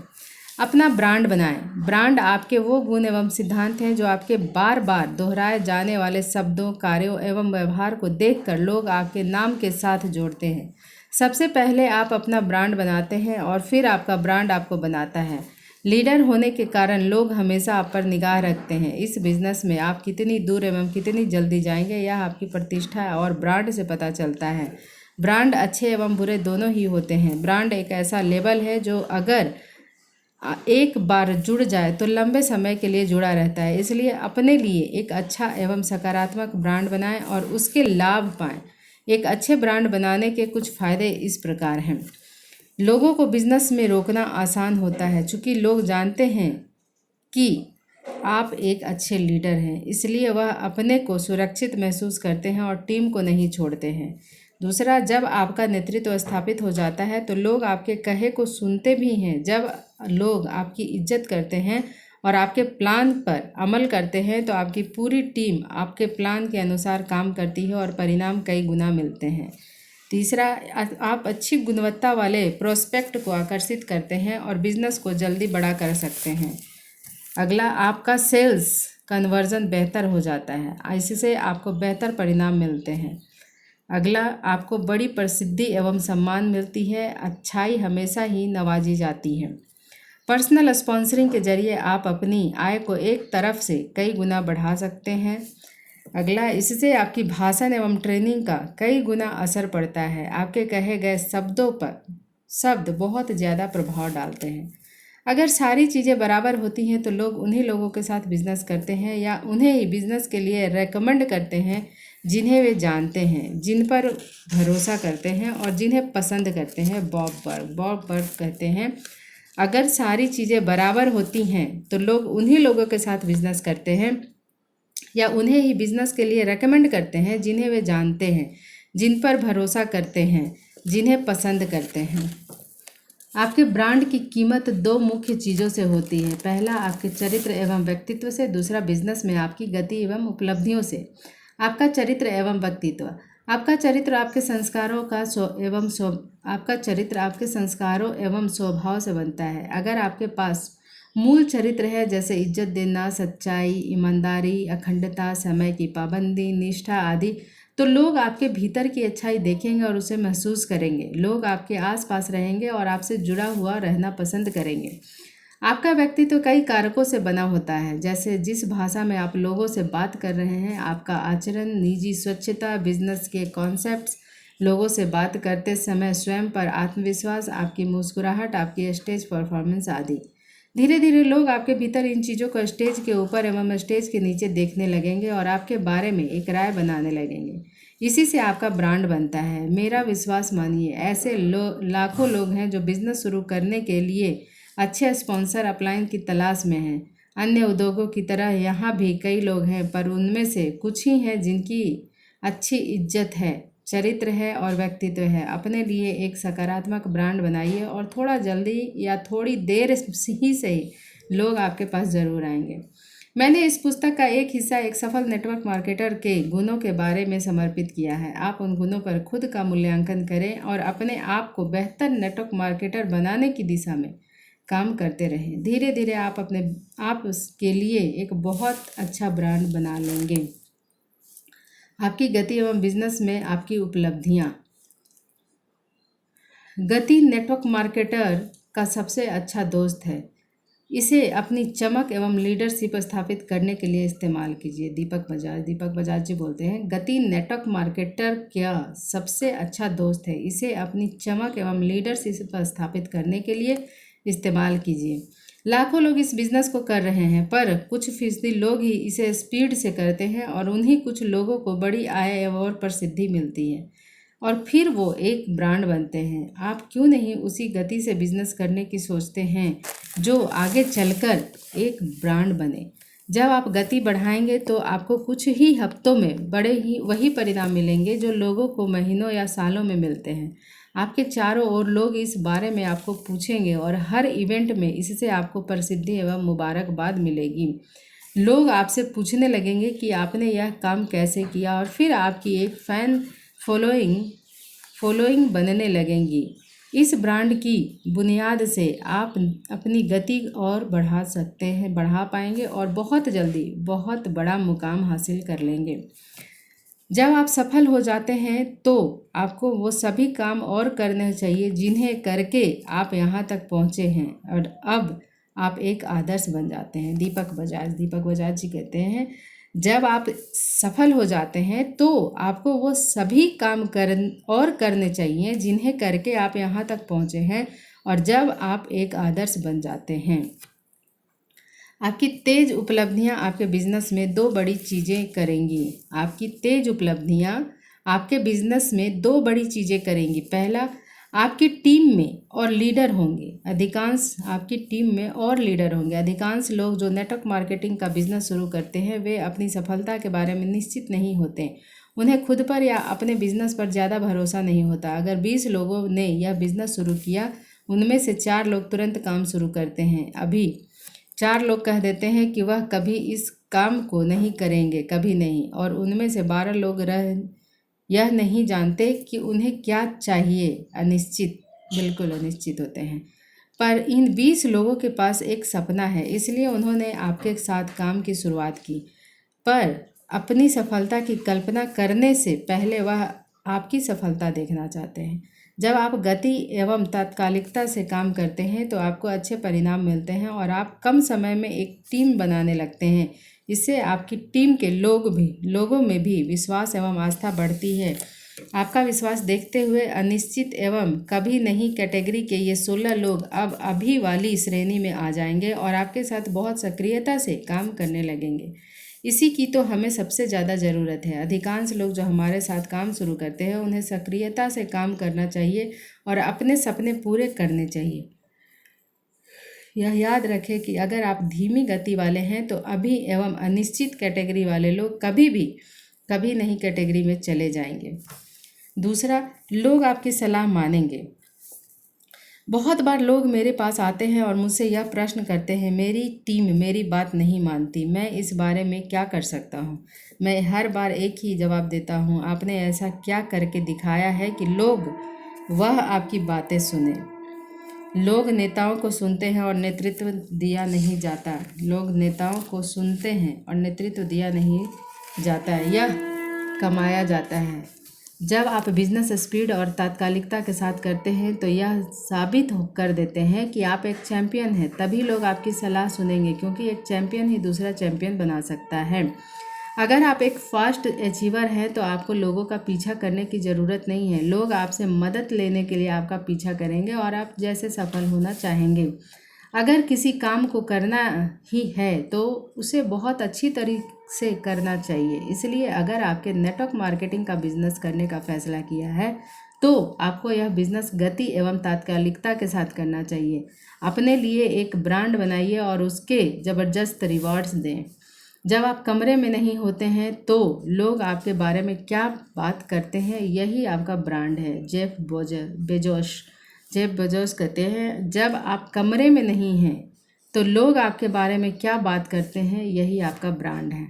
अपना ब्रांड बनाएं। ब्रांड आपके वो गुण एवं सिद्धांत हैं जो आपके बार बार दोहराए जाने वाले शब्दों, कार्यों एवं व्यवहार को देखकर लोग आपके नाम के साथ जोड़ते हैं। सबसे पहले आप अपना ब्रांड बनाते हैं और फिर आपका ब्रांड आपको बनाता है। लीडर होने के कारण लोग हमेशा आप पर निगाह रखते हैं। इस बिजनेस में आप कितनी दूर एवं कितनी जल्दी जाएंगे यह आपकी प्रतिष्ठा और ब्रांड से पता चलता है। ब्रांड अच्छे एवं बुरे दोनों ही होते हैं। ब्रांड एक ऐसा लेबल है जो अगर एक बार जुड़ जाए तो लंबे समय के लिए जुड़ा रहता है। इसलिए अपने लिए एक अच्छा एवं सकारात्मक ब्रांड बनाएं और उसके लाभ पाएं। एक अच्छे ब्रांड बनाने के कुछ फ़ायदे इस प्रकार हैं। लोगों को बिजनेस में रोकना आसान होता है क्योंकि लोग जानते हैं कि आप एक अच्छे लीडर हैं, इसलिए वह अपने को सुरक्षित महसूस करते हैं और टीम को नहीं छोड़ते हैं। दूसरा, जब आपका नेतृत्व स्थापित हो जाता है तो लोग आपके कहे को सुनते भी हैं। जब लोग आपकी इज्जत करते हैं और आपके प्लान पर अमल करते हैं तो आपकी पूरी टीम आपके प्लान के अनुसार काम करती है और परिणाम कई गुना मिलते हैं। तीसरा, आप अच्छी गुणवत्ता वाले प्रोस्पेक्ट को आकर्षित करते हैं और बिजनेस को जल्दी बड़ा कर सकते हैं। अगला, आपका सेल्स कन्वर्जन बेहतर हो जाता है, इससे आपको बेहतर परिणाम मिलते हैं। अगला, आपको बड़ी प्रसिद्धि एवं सम्मान मिलती है। अच्छाई हमेशा ही नवाजी जाती है। पर्सनल स्पॉन्सरिंग के जरिए आप अपनी आय को एक तरफ से कई गुना बढ़ा सकते हैं। अगला, इससे आपकी भाषण एवं ट्रेनिंग का कई गुना असर पड़ता है। आपके कहे गए शब्द बहुत ज़्यादा प्रभाव डालते हैं। अगर सारी चीज़ें बराबर होती हैं तो लोग उन्हीं लोगों के साथ बिजनेस करते हैं या उन्हें ही बिजनेस के लिए रेकमेंड करते हैं जिन्हें वे जानते हैं, जिन पर भरोसा करते हैं और जिन्हें पसंद करते हैं। बॉब बर्ग कहते हैं, अगर सारी चीज़ें बराबर होती हैं तो लोग उन्हीं लोगों के साथ बिजनेस करते हैं या उन्हें ही बिजनेस के लिए रेकमेंड करते हैं जिन्हें वे जानते हैं, जिन पर भरोसा करते हैं, जिन्हें पसंद करते हैं। आपके ब्रांड की कीमत 2 मुख्य चीज़ों से होती है। पहला, आपके चरित्र एवं व्यक्तित्व से। दूसरा, बिजनेस में आपकी गति एवं उपलब्धियों से। आपका चरित्र एवं व्यक्तित्व। आपका चरित्र आपके संस्कारों का आपका चरित्र आपके संस्कारों एवं स्वभाव से बनता है। अगर आपके पास मूल चरित्र है जैसे इज्जत देना, सच्चाई, ईमानदारी, अखंडता, समय की पाबंदी, निष्ठा आदि, तो लोग आपके भीतर की अच्छाई देखेंगे और उसे महसूस करेंगे। लोग आपके आसपास रहेंगे और आपसे जुड़ा हुआ रहना पसंद करेंगे। आपका व्यक्तित्व कई कारकों से बना होता है, जैसे जिस भाषा में आप लोगों से बात कर रहे हैं, आपका आचरण, निजी स्वच्छता, बिजनेस के कॉन्सेप्ट्स, लोगों से बात करते समय स्वयं पर आत्मविश्वास, आपकी मुस्कुराहट, आपकी स्टेज परफॉर्मेंस आदि। धीरे धीरे लोग आपके भीतर इन चीज़ों को स्टेज के ऊपर एवं स्टेज के नीचे देखने लगेंगे और आपके बारे में एक राय बनाने लगेंगे। इसी से आपका ब्रांड बनता है। मेरा विश्वास मानिए, ऐसे लाखों लोग हैं जो बिजनेस शुरू करने के लिए अच्छे स्पॉन्सर अपलाइन की तलाश में हैं। अन्य उद्योगों की तरह यहाँ भी कई लोग हैं, पर उनमें से कुछ ही हैं जिनकी अच्छी इज्जत है, चरित्र है और व्यक्तित्व है। अपने लिए एक सकारात्मक ब्रांड बनाइए और थोड़ा जल्दी या थोड़ी देर ही सही लोग आपके पास ज़रूर आएंगे। मैंने इस पुस्तक का एक हिस्सा एक सफल नेटवर्क मार्केटर के गुणों के बारे में समर्पित किया है। आप उन गुणों पर खुद का मूल्यांकन करें और अपने आप को बेहतर नेटवर्क मार्केटर बनाने की दिशा में काम करते रहें। धीरे धीरे आप के लिए एक बहुत अच्छा ब्रांड बना लेंगे। आपकी गति एवं बिजनेस में आपकी उपलब्धियां। गति नेटवर्क मार्केटर का सबसे अच्छा दोस्त है। इसे अपनी चमक एवं लीडरशिप स्थापित करने के लिए इस्तेमाल कीजिए। दीपक बजाज जी बोलते हैं, गति नेटवर्क मार्केटर का सबसे अच्छा दोस्त है। इसे अपनी चमक एवं लीडरशिप स्थापित करने के लिए इस्तेमाल कीजिए। लाखों लोग इस बिज़नेस को कर रहे हैं, पर कुछ फीसदी लोग ही इसे स्पीड से करते हैं और उन्हीं कुछ लोगों को बड़ी आय और प्रसिद्धि मिलती है और फिर वो एक ब्रांड बनते हैं। आप क्यों नहीं उसी गति से बिजनेस करने की सोचते हैं जो आगे चलकर एक ब्रांड बने। जब आप गति बढ़ाएंगे तो आपको कुछ ही हफ्तों में वही परिणाम मिलेंगे जो लोगों को महीनों या सालों में मिलते हैं। आपके चारों ओर लोग इस बारे में आपको पूछेंगे और हर इवेंट में इससे आपको प्रसिद्धि एवं मुबारकबाद मिलेगी। लोग आपसे पूछने लगेंगे कि आपने यह काम कैसे किया और फिर आपकी एक फैन फॉलोइंग बनने लगेंगी। इस ब्रांड की बुनियाद से आप अपनी गति और बढ़ा पाएंगे और बहुत जल्दी बहुत बड़ा मुकाम हासिल कर लेंगे। जब आप सफल हो जाते हैं तो आपको वो सभी काम और करने चाहिए जिन्हें करके आप यहाँ तक पहुँचे हैं और अब आप एक आदर्श बन जाते हैं। दीपक बजाज जी कहते हैं, जब आप सफल हो जाते हैं तो आपको वो सभी काम करने चाहिए जिन्हें करके आप यहाँ तक पहुँचे हैं और जब आप एक आदर्श बन जाते हैं। आपकी तेज उपलब्धियां आपके बिजनेस में दो बड़ी चीज़ें करेंगी। आपकी तेज उपलब्धियां आपके बिजनेस में दो बड़ी चीज़ें करेंगी। पहला, आपकी टीम में और लीडर होंगे। अधिकांश लोग जो नेटवर्क मार्केटिंग का बिजनेस शुरू करते हैं वे अपनी सफलता के बारे में निश्चित नहीं होते। उन्हें खुद पर या अपने बिजनेस पर ज़्यादा भरोसा नहीं होता। अगर 20 लोगों ने यह बिजनेस शुरू किया, उनमें से 4 लोग तुरंत काम शुरू करते हैं। अभी 4 लोग कह देते हैं कि वह कभी इस काम को नहीं करेंगे, कभी नहीं, और उनमें से 12 लोग यह नहीं जानते कि उन्हें क्या चाहिए। बिल्कुल अनिश्चित होते हैं। पर इन 20 लोगों के पास एक सपना है, इसलिए उन्होंने आपके साथ काम की शुरुआत की। पर अपनी सफलता की कल्पना करने से पहले वह आपकी सफलता देखना चाहते हैं। जब आप गति एवं तात्कालिकता से काम करते हैं तो आपको अच्छे परिणाम मिलते हैं और आप कम समय में एक टीम बनाने लगते हैं। इससे आपकी टीम के लोगों में भी विश्वास एवं आस्था बढ़ती है। आपका विश्वास देखते हुए अनिश्चित एवं कभी नहीं कैटेगरी के ये 16 लोग अब अभी वाली श्रेणी में आ जाएंगे और आपके साथ बहुत सक्रियता से काम करने लगेंगे। इसी की तो हमें सबसे ज़्यादा ज़रूरत है। अधिकांश लोग जो हमारे साथ काम शुरू करते हैं उन्हें सक्रियता से काम करना चाहिए और अपने सपने पूरे करने चाहिए। यह याद रखें कि अगर आप धीमी गति वाले हैं तो अभी एवं अनिश्चित कैटेगरी वाले लोग कभी नहीं कैटेगरी में चले जाएंगे। दूसरा, लोग आपकी सलाह मानेंगे। बहुत बार लोग मेरे पास आते हैं और मुझसे यह प्रश्न करते हैं, मेरी टीम मेरी बात नहीं मानती, मैं इस बारे में क्या कर सकता हूँ। मैं हर बार एक ही जवाब देता हूँ, आपने ऐसा क्या करके दिखाया है कि लोग वह आपकी बातें सुने। लोग नेताओं को सुनते हैं और नेतृत्व दिया नहीं जाता। लोग नेताओं को सुनते हैं और नेतृत्व दिया नहीं जाता है, यह कमाया जाता है। जब आप बिजनेस स्पीड और तात्कालिकता के साथ करते हैं तो यह साबित कर देते हैं कि आप एक चैंपियन हैं। तभी लोग आपकी सलाह सुनेंगे, क्योंकि एक चैंपियन ही दूसरा चैंपियन बना सकता है। अगर आप एक फास्ट अचीवर हैं तो आपको लोगों का पीछा करने की ज़रूरत नहीं है। लोग आपसे मदद लेने के लिए आपका पीछा करेंगे और आप जैसे सफल होना चाहेंगे। अगर किसी काम को करना ही है तो उसे बहुत अच्छी तरीके से करना चाहिए। इसलिए अगर आपके नेटवर्क मार्केटिंग का बिजनेस करने का फैसला किया है तो आपको यह बिजनेस गति एवं तात्कालिकता के साथ करना चाहिए। अपने लिए एक ब्रांड बनाइए और उसके ज़बरदस्त रिवॉर्ड्स दें। जब आप कमरे में नहीं होते हैं तो लोग आपके बारे में क्या बात करते हैं, यही आपका ब्रांड है। जेफ बेजोस कहते हैं, जब आप कमरे में नहीं हैं तो लोग आपके बारे में क्या बात करते हैं, यही आपका ब्रांड है।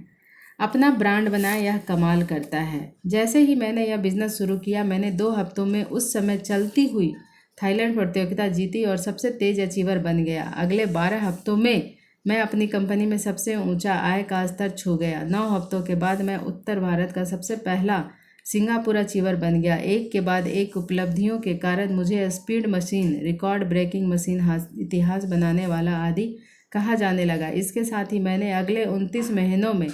अपना ब्रांड बनाए, यह कमाल करता है। जैसे ही मैंने यह बिज़नेस शुरू किया, मैंने 2 हफ्तों में उस समय चलती हुई थाईलैंड प्रतियोगिता जीती और सबसे तेज अचीवर बन गया। अगले 12 हफ्तों में मैं अपनी कंपनी में सबसे ऊंचा आय का स्तर छू गया। 9 हफ्तों के बाद मैं उत्तर भारत का सबसे पहला सिंगापुर अचीवर बन गया। एक के बाद एक उपलब्धियों के कारण मुझे speed machine, record breaking machine, इतिहास बनाने वाला आदि कहा जाने लगा। इसके साथ ही मैंने अगले 29 महीनों में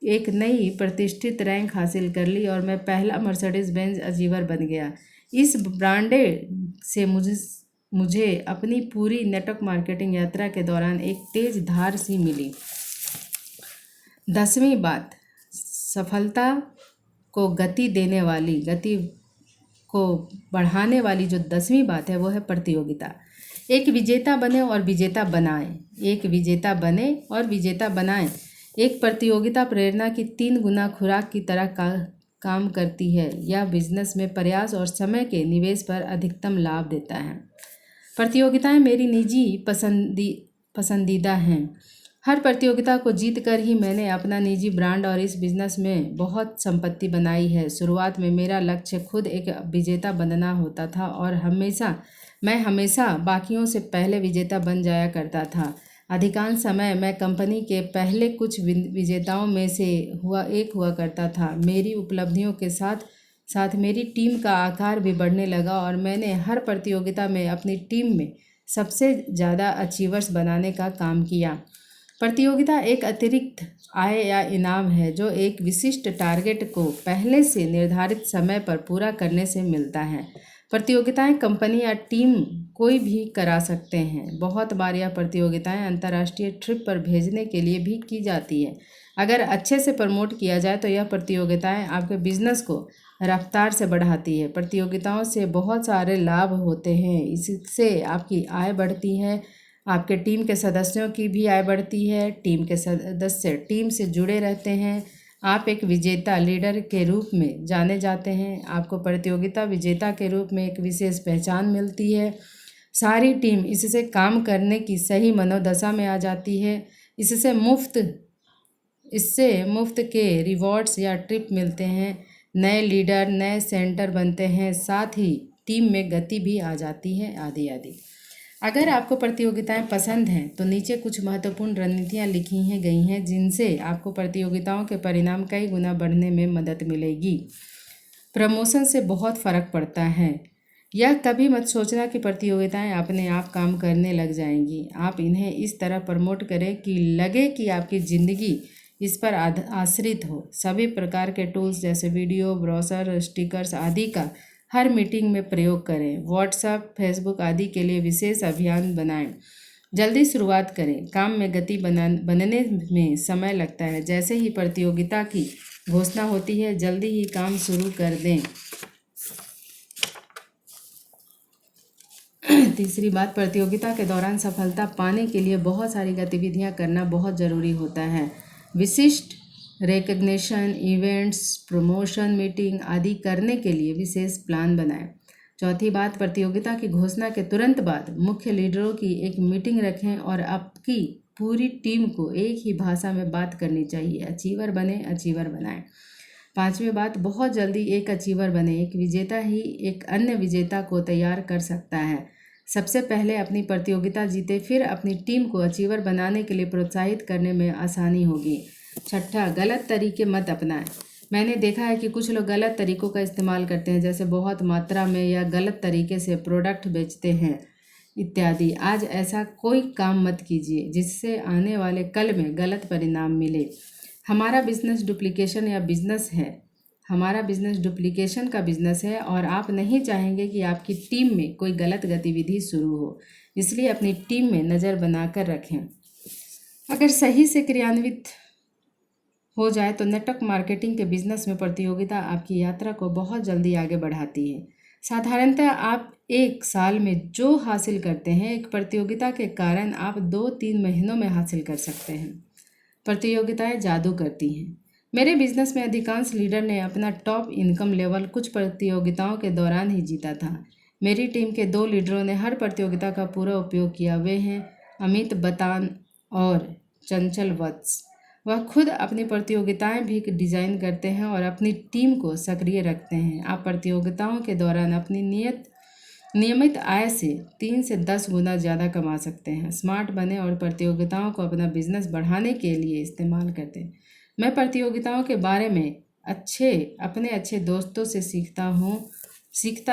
एक नई प्रतिष्ठित रैंक हासिल कर ली और मैं पहला मर्सिडीज बेंज अचीवर बन गया। इस ब्रांडे से मुझे अपनी पूरी नेटवर्क मार्केटिंग यात्रा के दौरान एक तेज धार सी मिली। 10वीं बात, सफलता को गति को बढ़ाने वाली जो 10वीं बात है वो है प्रतियोगिता। एक विजेता बने और विजेता बनाएं। एक प्रतियोगिता प्रेरणा की 3 गुना खुराक की तरह काम करती है। यह बिजनेस में प्रयास और समय के निवेश पर अधिकतम लाभ देता है। प्रतियोगिताएं मेरी निजी पसंदीदा हैं। हर प्रतियोगिता को जीत कर ही मैंने अपना निजी ब्रांड और इस बिज़नेस में बहुत संपत्ति बनाई है। शुरुआत में मेरा लक्ष्य खुद एक विजेता बनना होता था और मैं हमेशा बाकियों से पहले विजेता बन जाया करता था। अधिकांश समय मैं कंपनी के पहले कुछ विजेताओं में से हुआ करता था। मेरी उपलब्धियों के साथ साथ मेरी टीम का आकार भी बढ़ने लगा और मैंने हर प्रतियोगिता में अपनी टीम में सबसे ज़्यादा अचीवर्स बनाने का काम किया। प्रतियोगिता एक अतिरिक्त आय या इनाम है जो एक विशिष्ट टारगेट को पहले से निर्धारित समय पर पूरा करने से मिलता है। प्रतियोगिताएं कंपनी या टीम कोई भी करा सकते हैं। बहुत बार यह प्रतियोगिताएं अंतर्राष्ट्रीय ट्रिप पर भेजने के लिए भी की जाती है। अगर अच्छे से प्रमोट किया जाए तो यह प्रतियोगिताएं आपके बिजनेस को रफ्तार से बढ़ाती है। प्रतियोगिताओं से बहुत सारे लाभ होते हैं। इससे आपकी आय बढ़ती है, आपके टीम के सदस्यों की भी आय बढ़ती है। टीम के सदस्य टीम से जुड़े रहते हैं। आप एक विजेता लीडर के रूप में जाने जाते हैं। आपको प्रतियोगिता विजेता के रूप में एक विशेष पहचान मिलती है। सारी टीम इससे काम करने की सही मनोदशा में आ जाती है। इससे मुफ्त के रिवॉर्ड्स या ट्रिप मिलते हैं। नए लीडर, नए सेंटर बनते हैं, साथ ही टीम में गति भी आ जाती है, आदि आदि। अगर आपको प्रतियोगिताएं पसंद हैं तो नीचे कुछ महत्वपूर्ण रणनीतियां लिखी गई हैं जिनसे आपको प्रतियोगिताओं के परिणाम कई गुना बढ़ने में मदद मिलेगी। प्रमोशन से बहुत फ़र्क पड़ता है। यह कभी मत सोचना कि प्रतियोगिताएं अपने आप काम करने लग जाएंगी। आप इन्हें इस तरह प्रमोट करें कि लगे कि आपकी ज़िंदगी इस पर आश्रित हो। सभी प्रकार के टूल्स जैसे वीडियो, ब्रोशर, स्टिकर्स आदि का हर मीटिंग में प्रयोग करें। व्हाट्सएप, फेसबुक आदि के लिए विशेष अभियान बनाएं। जल्दी शुरुआत करें। काम में गति बनने में समय लगता है। जैसे ही प्रतियोगिता की घोषणा होती है, जल्दी ही काम शुरू कर दें। तीसरी बात, प्रतियोगिता के दौरान सफलता पाने के लिए बहुत सारी गतिविधियां करना बहुत ज़रूरी होता है। विशिष्ट रिकग्निशन, इवेंट्स, प्रमोशन, मीटिंग आदि करने के लिए विशेष प्लान बनाएं। चौथी बात, प्रतियोगिता की घोषणा के तुरंत बाद मुख्य लीडरों की एक मीटिंग रखें और आपकी पूरी टीम को एक ही भाषा में बात करनी चाहिए। अचीवर बने, अचीवर बनाएं। पांचवी बात, बहुत जल्दी एक अचीवर बने। एक विजेता ही एक अन्य विजेता को तैयार कर सकता है। सबसे पहले अपनी प्रतियोगिता जीते, फिर अपनी टीम को अचीवर बनाने के लिए प्रोत्साहित करने में आसानी होगी। छठा, गलत तरीके मत अपनाएं। मैंने देखा है कि कुछ लोग गलत तरीकों का इस्तेमाल करते हैं, जैसे बहुत मात्रा में या गलत तरीके से प्रोडक्ट बेचते हैं इत्यादि। आज ऐसा कोई काम मत कीजिए जिससे आने वाले कल में गलत परिणाम मिले। हमारा बिजनेस डुप्लीकेशन या बिजनेस है हमारा बिजनेस डुप्लीकेशन का बिजनेस है और आप नहीं चाहेंगे कि आपकी टीम में कोई गलत गतिविधि शुरू हो, इसलिए अपनी टीम में नज़र बनाकर रखें। अगर सही से क्रियान्वित हो जाए तो नेटवर्क मार्केटिंग के बिजनेस में प्रतियोगिता आपकी यात्रा को बहुत जल्दी आगे बढ़ाती है। साधारणतः आप एक साल में जो हासिल करते हैं, एक प्रतियोगिता के कारण आप 2-3 महीनों में हासिल कर सकते हैं। प्रतियोगिताएं जादू करती हैं। मेरे बिजनेस में अधिकांश लीडर ने अपना टॉप इनकम लेवल कुछ प्रतियोगिताओं के दौरान ही जीता था। मेरी टीम के 2 लीडरों ने हर प्रतियोगिता का पूरा उपयोग किया। वे हैं अमित बतान और चंचल वत्स। वह खुद अपनी प्रतियोगिताएं भी डिजाइन करते हैं और अपनी टीम को सक्रिय रखते हैं। आप प्रतियोगिताओं के दौरान अपनी नियमित आय से 3 से 10 गुना ज़्यादा कमा सकते हैं। स्मार्ट बने और प्रतियोगिताओं को अपना बिजनेस बढ़ाने के लिए इस्तेमाल करते हैं। मैं प्रतियोगिताओं के बारे में अपने अच्छे दोस्तों से सीखता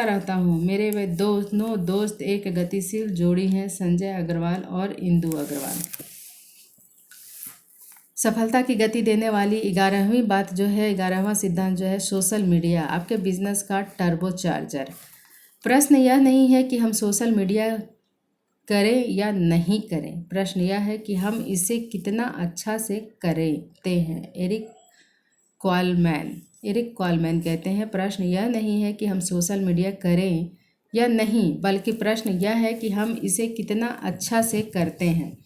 रहता हूँ। मेरे वे दोनों दोस्त एक गतिशील जोड़ी हैं, संजय अग्रवाल और इंदु अग्रवाल। सफलता की गति देने वाली 11वीं बात जो है, 11वां सिद्धांत जो है, सोशल मीडिया आपके बिजनेस का टर्बोचार्जर। प्रश्न यह नहीं है कि हम सोशल मीडिया करें या नहीं करें, प्रश्न यह है कि हम इसे कितना अच्छा से करते हैं। एरिक कॉलमैन कहते हैं, प्रश्न यह नहीं है कि हम सोशल मीडिया करें या नहीं, बल्कि प्रश्न यह है कि हम इसे कितना अच्छा से करते हैं।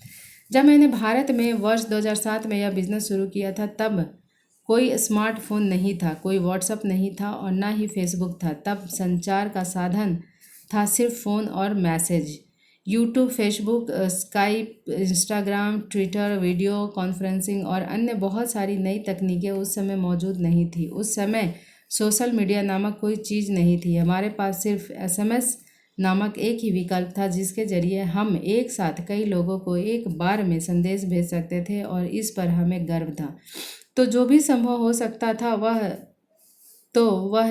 जब मैंने भारत में वर्ष 2007 में यह बिज़नेस शुरू किया था, तब कोई स्मार्टफोन नहीं था, कोई व्हाट्सएप नहीं था और ना ही फेसबुक था। तब संचार का साधन था सिर्फ फ़ोन और message. YouTube, Facebook, Skype, Instagram, Twitter, video conferencing और अन्य बहुत सारी नई तकनीकें उस समय मौजूद नहीं थी। उस समय सोशल मीडिया नामक कोई चीज़ नहीं थी। हमारे पास सिर्फ SMS नामक एक ही विकल्प था, जिसके जरिए हम एक साथ कई लोगों को एक बार में संदेश भेज सकते थे और इस पर हमें गर्व था। तो जो भी संभव हो सकता था वह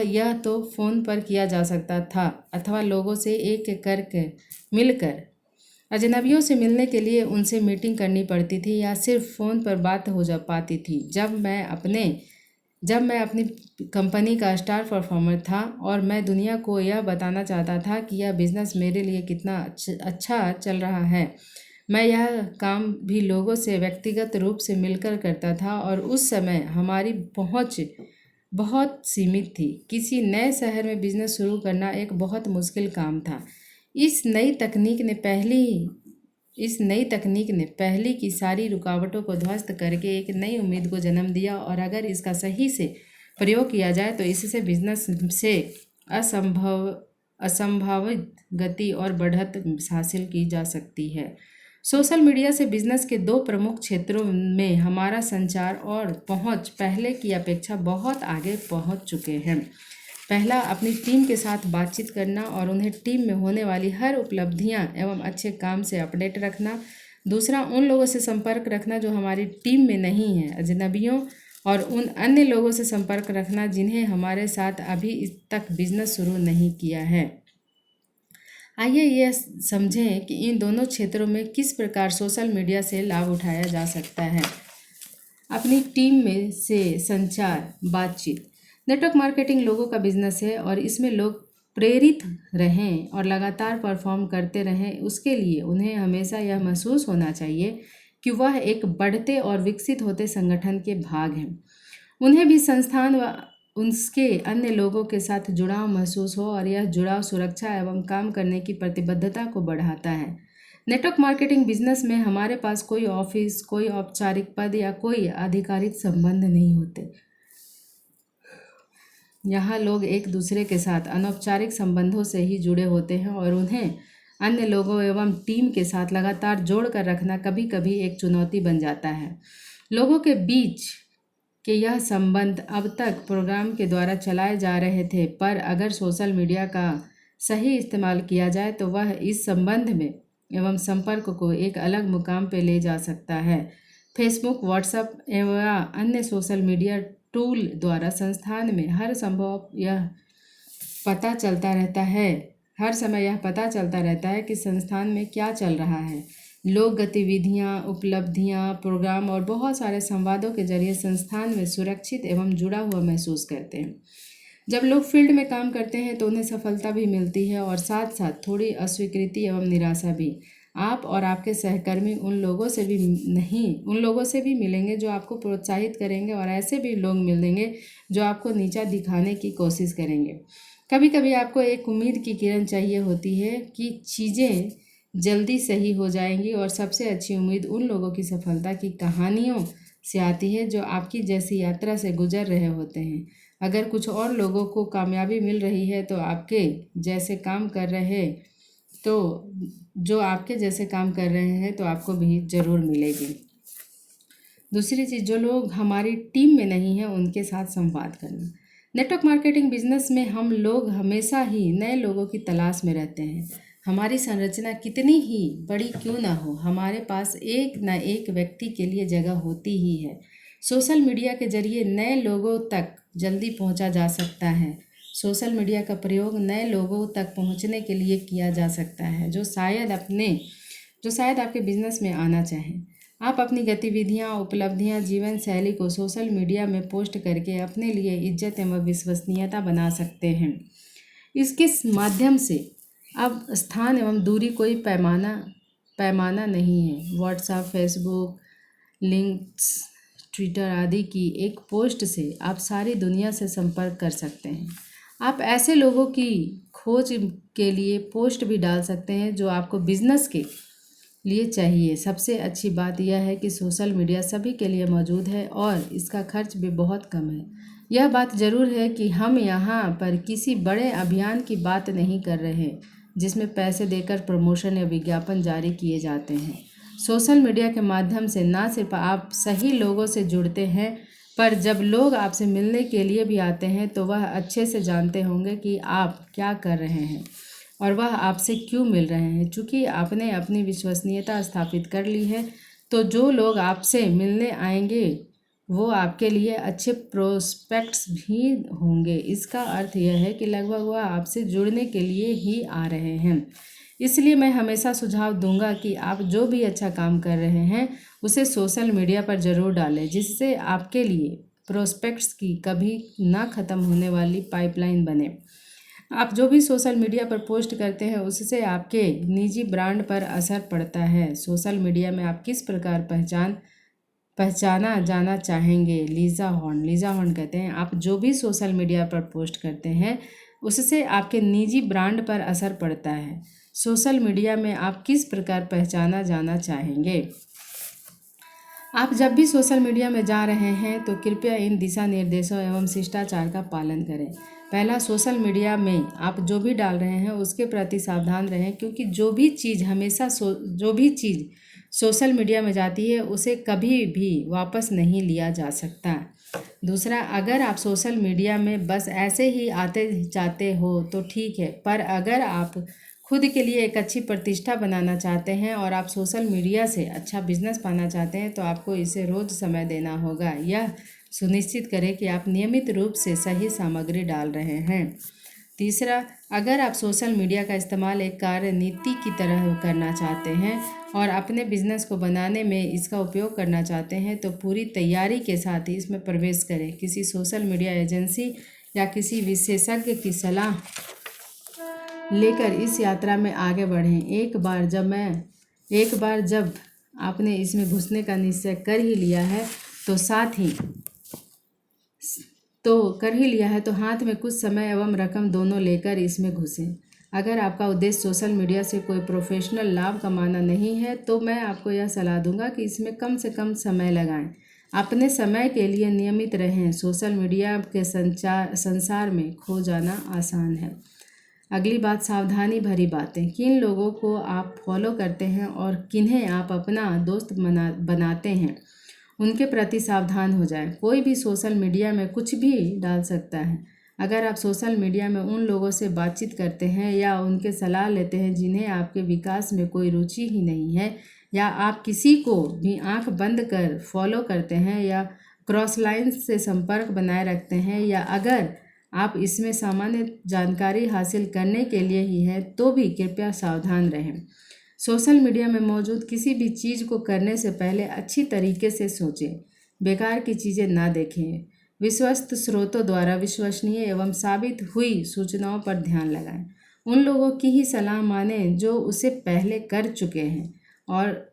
यह तो फ़ोन पर किया जा सकता था, अथवा लोगों से एक एक करके मिलकर। अजनबियों से मिलने के लिए उनसे मीटिंग करनी पड़ती थी या सिर्फ फ़ोन पर बात हो जा पाती थी। जब मैं अपनी कंपनी का स्टार परफॉर्मर था और मैं दुनिया को यह बताना चाहता था कि यह बिज़नेस मेरे लिए कितना अच्छा चल रहा है, मैं यह काम भी लोगों से व्यक्तिगत रूप से मिलकर करता था और उस समय हमारी पहुंच बहुत सीमित थी। किसी नए शहर में बिजनेस शुरू करना एक बहुत मुश्किल काम था। इस नई तकनीक ने पहले की सारी रुकावटों को ध्वस्त करके एक नई उम्मीद को जन्म दिया और अगर इसका सही से प्रयोग किया जाए तो इससे बिजनेस से असंभावित गति और बढ़त हासिल की जा सकती है। सोशल मीडिया से बिजनेस के 2 प्रमुख क्षेत्रों में हमारा संचार और पहुंच पहले की अपेक्षा बहुत आगे पहुंच चुके हैं। पहला, अपनी टीम के साथ बातचीत करना और उन्हें टीम में होने वाली हर उपलब्धियां एवं अच्छे काम से अपडेट रखना। दूसरा, उन लोगों से संपर्क रखना जो हमारी टीम में नहीं हैं, अजनबियों और उन अन्य लोगों से संपर्क रखना जिन्हें हमारे साथ अभी तक बिजनेस शुरू नहीं किया है। आइए यह समझें कि इन दोनों क्षेत्रों में किस प्रकार सोशल मीडिया से लाभ उठाया जा सकता है। अपनी टीम में से संचार, बातचीत। नेटवर्क मार्केटिंग लोगों का बिजनेस है और इसमें लोग प्रेरित रहें और लगातार परफॉर्म करते रहें, उसके लिए उन्हें हमेशा यह महसूस होना चाहिए कि वह एक बढ़ते और विकसित होते संगठन के भाग हैं। उन्हें भी संस्थान व उसके अन्य लोगों के साथ जुड़ाव महसूस हो और यह जुड़ाव सुरक्षा एवं काम करने की प्रतिबद्धता को बढ़ाता है। नेटवर्क मार्केटिंग बिजनेस में हमारे पास कोई ऑफिस, कोई औपचारिक पद या कोई आधिकारिक संबंध नहीं होते। यहाँ लोग एक दूसरे के साथ अनौपचारिक संबंधों से ही जुड़े होते हैं और उन्हें अन्य लोगों एवं टीम के साथ लगातार जोड़ कर रखना कभी कभी एक चुनौती बन जाता है। लोगों के बीच के यह संबंध अब तक प्रोग्राम के द्वारा चलाए जा रहे थे, पर अगर सोशल मीडिया का सही इस्तेमाल किया जाए तो वह इस संबंध में एवं संपर्क को एक अलग मुकाम पर ले जा सकता है। फेसबुक, व्हाट्सएप एवं अन्य सोशल मीडिया टूल द्वारा संस्थान में हर समय यह पता चलता रहता है कि संस्थान में क्या चल रहा है। लोग गतिविधियां, उपलब्धियां, प्रोग्राम और बहुत सारे संवादों के जरिए संस्थान में सुरक्षित एवं जुड़ा हुआ महसूस करते हैं। जब लोग फील्ड में काम करते हैं तो उन्हें सफलता भी मिलती है और साथ साथ थोड़ी अस्वीकृति एवं निराशा भी। आप और आपके सहकर्मी उन लोगों से भी मिलेंगे जो आपको प्रोत्साहित करेंगे और ऐसे भी लोग मिलेंगे जो आपको नीचा दिखाने की कोशिश करेंगे। कभी कभी आपको एक उम्मीद की किरण चाहिए होती है कि चीज़ें जल्दी सही हो जाएंगी, और सबसे अच्छी उम्मीद उन लोगों की सफलता की कहानियों से आती है जो आपकी जैसी यात्रा से गुजर रहे होते हैं। अगर कुछ और लोगों को कामयाबी मिल रही है तो आपके जैसे काम कर रहे हैं तो आपको भी ज़रूर मिलेगी। दूसरी चीज़, जो लोग हमारी टीम में नहीं हैं उनके साथ संवाद करना। नेटवर्क मार्केटिंग बिजनेस में हम लोग हमेशा ही नए लोगों की तलाश में रहते हैं। हमारी संरचना कितनी ही बड़ी क्यों ना हो, हमारे पास एक न एक व्यक्ति के लिए जगह होती ही है। सोशल मीडिया के जरिए नए लोगों तक जल्दी पहुंचा जा सकता है। सोशल मीडिया का प्रयोग नए लोगों तक पहुंचने के लिए किया जा सकता है जो शायद आपके बिजनेस में आना चाहें। आप अपनी गतिविधियां, उपलब्धियां, जीवन शैली को सोशल मीडिया में पोस्ट करके अपने लिए इज्जत एवं विश्वसनीयता बना सकते हैं। इसके माध्यम से अब स्थान एवं दूरी कोई पैमाना नहीं है। व्हाट्सएप, फेसबुक, लिंक्स, ट्विटर आदि की एक पोस्ट से आप सारी दुनिया से संपर्क कर सकते हैं। आप ऐसे लोगों की खोज के लिए पोस्ट भी डाल सकते हैं जो आपको बिजनेस के लिए चाहिए। सबसे अच्छी बात यह है कि सोशल मीडिया सभी के लिए मौजूद है और इसका खर्च भी बहुत कम है। यह बात ज़रूर है कि हम यहाँ पर किसी बड़े अभियान की बात नहीं कर रहे जिसमें पैसे देकर प्रमोशन या विज्ञापन जारी किए जाते हैं। सोशल मीडिया के माध्यम से ना सिर्फ आप सही लोगों से जुड़ते हैं, पर जब लोग आपसे मिलने के लिए भी आते हैं तो वह अच्छे से जानते होंगे कि आप क्या कर रहे हैं और वह आपसे क्यों मिल रहे हैं। चूँकि आपने अपनी विश्वसनीयता स्थापित कर ली है तो जो लोग आपसे मिलने आएंगे वो आपके लिए अच्छे प्रोस्पेक्ट्स भी होंगे। इसका अर्थ यह है कि लगभग वह आपसे जुड़ने के लिए ही आ रहे हैं। इसलिए मैं हमेशा सुझाव दूंगा कि आप जो भी अच्छा काम कर रहे हैं उसे सोशल मीडिया पर ज़रूर डालें, जिससे आपके लिए प्रोस्पेक्ट्स की कभी ना ख़त्म होने वाली पाइपलाइन बने। आप जो भी सोशल मीडिया पर पोस्ट करते हैं उससे आपके निजी ब्रांड पर असर पड़ता है। सोशल मीडिया में आप किस प्रकार पहचाना जाना चाहेंगे? लीज़ा हॉर्न कहते हैं, आप जो भी सोशल मीडिया पर पोस्ट करते हैं उससे आपके निजी ब्रांड पर असर पड़ता है। सोशल मीडिया में आप किस प्रकार पहचाना जाना चाहेंगे? आप जब भी सोशल मीडिया में जा रहे हैं तो कृपया इन दिशा निर्देशों एवं शिष्टाचार का पालन करें। पहला, सोशल मीडिया में आप जो भी डाल रहे हैं उसके प्रति सावधान रहें, क्योंकि जो भी चीज़ सोशल मीडिया में जाती है उसे कभी भी वापस नहीं लिया जा सकता। दूसरा, अगर आप सोशल मीडिया में बस ऐसे ही आते जाते हो तो ठीक है, पर अगर आप खुद के लिए एक अच्छी प्रतिष्ठा बनाना चाहते हैं और आप सोशल मीडिया से अच्छा बिजनेस पाना चाहते हैं तो आपको इसे रोज़ समय देना होगा। यह सुनिश्चित करें कि आप नियमित रूप से सही सामग्री डाल रहे हैं। तीसरा, अगर आप सोशल मीडिया का इस्तेमाल एक कार्यनीति की तरह करना चाहते हैं और अपने बिजनेस को बनाने में इसका उपयोग करना चाहते हैं तो पूरी तैयारी के साथ ही इसमें प्रवेश करें। किसी सोशल मीडिया एजेंसी या किसी विशेषज्ञ की सलाह लेकर इस यात्रा में आगे बढ़ें। एक बार जब आपने इसमें घुसने का निश्चय कर ही लिया है तो हाथ में कुछ समय एवं रकम दोनों लेकर इसमें घुसें। अगर आपका उद्देश्य सोशल मीडिया से कोई प्रोफेशनल लाभ कमाना नहीं है तो मैं आपको यह सलाह दूंगा कि इसमें कम से कम समय लगाएं। अपने समय के लिए नियमित रहें। सोशल मीडिया के संसार में खो जाना आसान है। अगली बात, सावधानी भरी बातें। किन लोगों को आप फॉलो करते हैं और किन्हें आप अपना दोस्त बनाते हैं, उनके प्रति सावधान हो जाएं। कोई भी सोशल मीडिया में कुछ भी डाल सकता है। अगर आप सोशल मीडिया में उन लोगों से बातचीत करते हैं या उनके सलाह लेते हैं जिन्हें आपके विकास में कोई रुचि ही नहीं है, या आप किसी को भी आंख बंद कर फॉलो करते हैं या क्रॉस लाइन से संपर्क बनाए रखते हैं, या अगर आप इसमें सामान्य जानकारी हासिल करने के लिए ही है, तो भी कृपया सावधान रहें। सोशल मीडिया में मौजूद किसी भी चीज़ को करने से पहले अच्छी तरीके से सोचें। बेकार की चीज़ें ना देखें। विश्वस्त स्रोतों द्वारा विश्वसनीय एवं साबित हुई सूचनाओं पर ध्यान लगाएं। उन लोगों की ही सलाह मानें जो उसे पहले कर चुके हैं और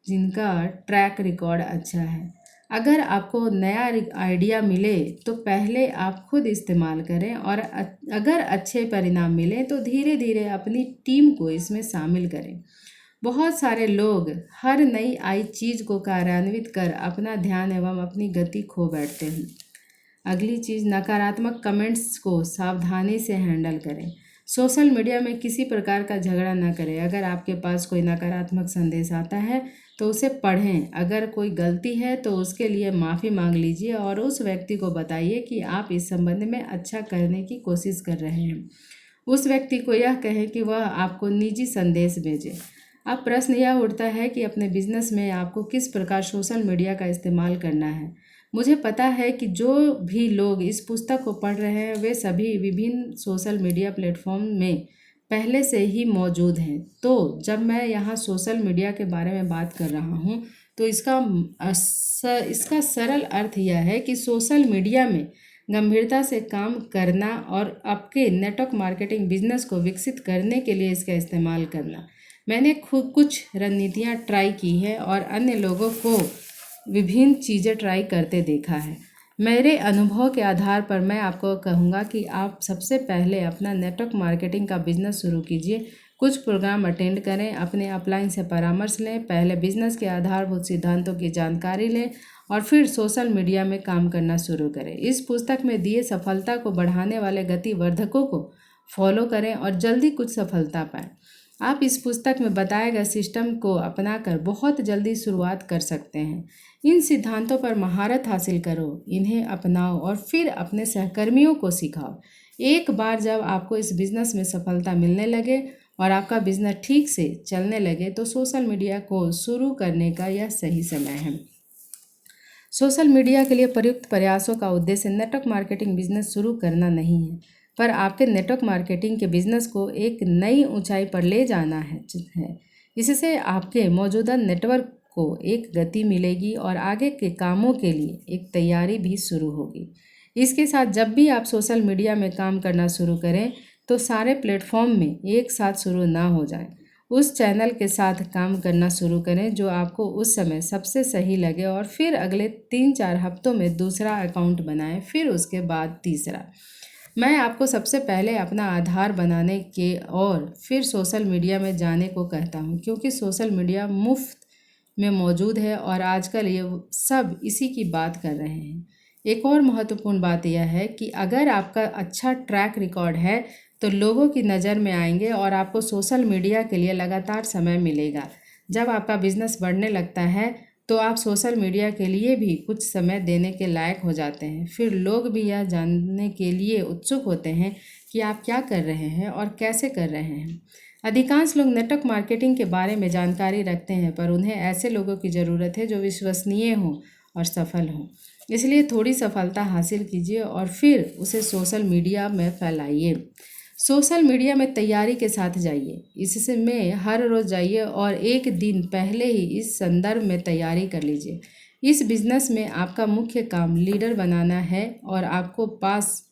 जिनका ट्रैक रिकॉर्ड अच्छा है। अगर आपको नया आइडिया मिले तो पहले आप खुद इस्तेमाल करें, और अगर अच्छे परिणाम मिले तो धीरे धीरे अपनी टीम को इसमें शामिल करें। बहुत सारे लोग हर नई आई चीज़ को कार्यान्वित कर अपना ध्यान एवं अपनी गति खो बैठते हैं। अगली चीज़, नकारात्मक कमेंट्स को सावधानी से हैंडल करें। सोशल मीडिया में किसी प्रकार का झगड़ा न करें। अगर आपके पास कोई नकारात्मक संदेश आता है तो उसे पढ़ें। अगर कोई गलती है तो उसके लिए माफ़ी मांग लीजिए और उस व्यक्ति को बताइए कि आप इस संबंध में अच्छा करने की कोशिश कर रहे हैं। उस व्यक्ति को यह कहें कि वह आपको निजी संदेश भेजे। अब प्रश्न यह उठता है कि अपने बिजनेस में आपको किस प्रकार सोशल मीडिया का इस्तेमाल करना है। मुझे पता है कि जो भी लोग इस पुस्तक को पढ़ रहे हैं वे सभी विभिन्न सोशल मीडिया प्लेटफॉर्म में पहले से ही मौजूद हैं। तो जब मैं यहाँ सोशल मीडिया के बारे में बात कर रहा हूँ तो इसका सरल अर्थ यह है कि सोशल मीडिया में गंभीरता से काम करना और आपके नेटवर्क मार्केटिंग बिजनेस को विकसित करने के लिए इसका इस्तेमाल करना। मैंने खुद कुछ रणनीतियाँ ट्राई की है और अन्य लोगों को विभिन्न चीज़ें ट्राई करते देखा है। मेरे अनुभव के आधार पर मैं आपको कहूँगा कि आप सबसे पहले अपना नेटवर्क मार्केटिंग का बिजनेस शुरू कीजिए। कुछ प्रोग्राम अटेंड करें, अपने अपलाइन से परामर्श लें, पहले बिजनेस के आधारभूत सिद्धांतों की जानकारी लें और फिर सोशल मीडिया में काम करना शुरू करें। इस पुस्तक में दिए सफलता को बढ़ाने वाले गतिवर्धकों को फॉलो करें और जल्दी कुछ सफलता पाएं। आप इस पुस्तक में बताए गए सिस्टम को अपनाकर बहुत जल्दी शुरुआत कर सकते हैं। इन सिद्धांतों पर महारत हासिल करो, इन्हें अपनाओ और फिर अपने सहकर्मियों को सिखाओ। एक बार जब आपको इस बिज़नेस में सफलता मिलने लगे और आपका बिज़नेस ठीक से चलने लगे तो सोशल मीडिया को शुरू करने का यह सही समय है। सोशल मीडिया के लिए प्रयुक्त प्रयासों का उद्देश्य नेटवर्क मार्केटिंग बिजनेस शुरू करना नहीं है, पर आपके नेटवर्क मार्केटिंग के बिजनेस को एक नई ऊंचाई पर ले जाना है। इससे आपके मौजूदा नेटवर्क को एक गति मिलेगी और आगे के कामों के लिए एक तैयारी भी शुरू होगी। इसके साथ जब भी आप सोशल मीडिया में काम करना शुरू करें तो सारे प्लेटफॉर्म में एक साथ शुरू ना हो जाएं। उस चैनल के साथ काम करना शुरू करें जो आपको उस समय सबसे सही लगे और फिर अगले 3-4 हफ्तों में दूसरा अकाउंट बनाएं, फिर उसके बाद तीसरा। मैं आपको सबसे पहले अपना आधार बनाने के और फिर सोशल मीडिया में जाने को कहता हूँ, क्योंकि सोशल मीडिया मुफ्त में मौजूद है और आजकल ये सब इसी की बात कर रहे हैं। एक और महत्वपूर्ण बात यह है कि अगर आपका अच्छा ट्रैक रिकॉर्ड है तो लोगों की नज़र में आएंगे और आपको सोशल मीडिया के लिए लगातार समय मिलेगा। जब आपका बिजनेस बढ़ने लगता है तो आप सोशल मीडिया के लिए भी कुछ समय देने के लायक हो जाते हैं। फिर लोग भी यह जानने के लिए उत्सुक होते हैं कि आप क्या कर रहे हैं और कैसे कर रहे हैं। अधिकांश लोग नेटवर्क मार्केटिंग के बारे में जानकारी रखते हैं, पर उन्हें ऐसे लोगों की ज़रूरत है जो विश्वसनीय हों और सफल हों। इसलिए थोड़ी सफलता हासिल कीजिए और फिर उसे सोशल मीडिया में फैलाइए। सोशल मीडिया में तैयारी के साथ जाइए। इसमें हर रोज़ जाइए और एक दिन पहले ही इस संदर्भ में तैयारी कर लीजिए। इस बिज़नेस में आपका मुख्य काम लीडर बनाना है और आपको पास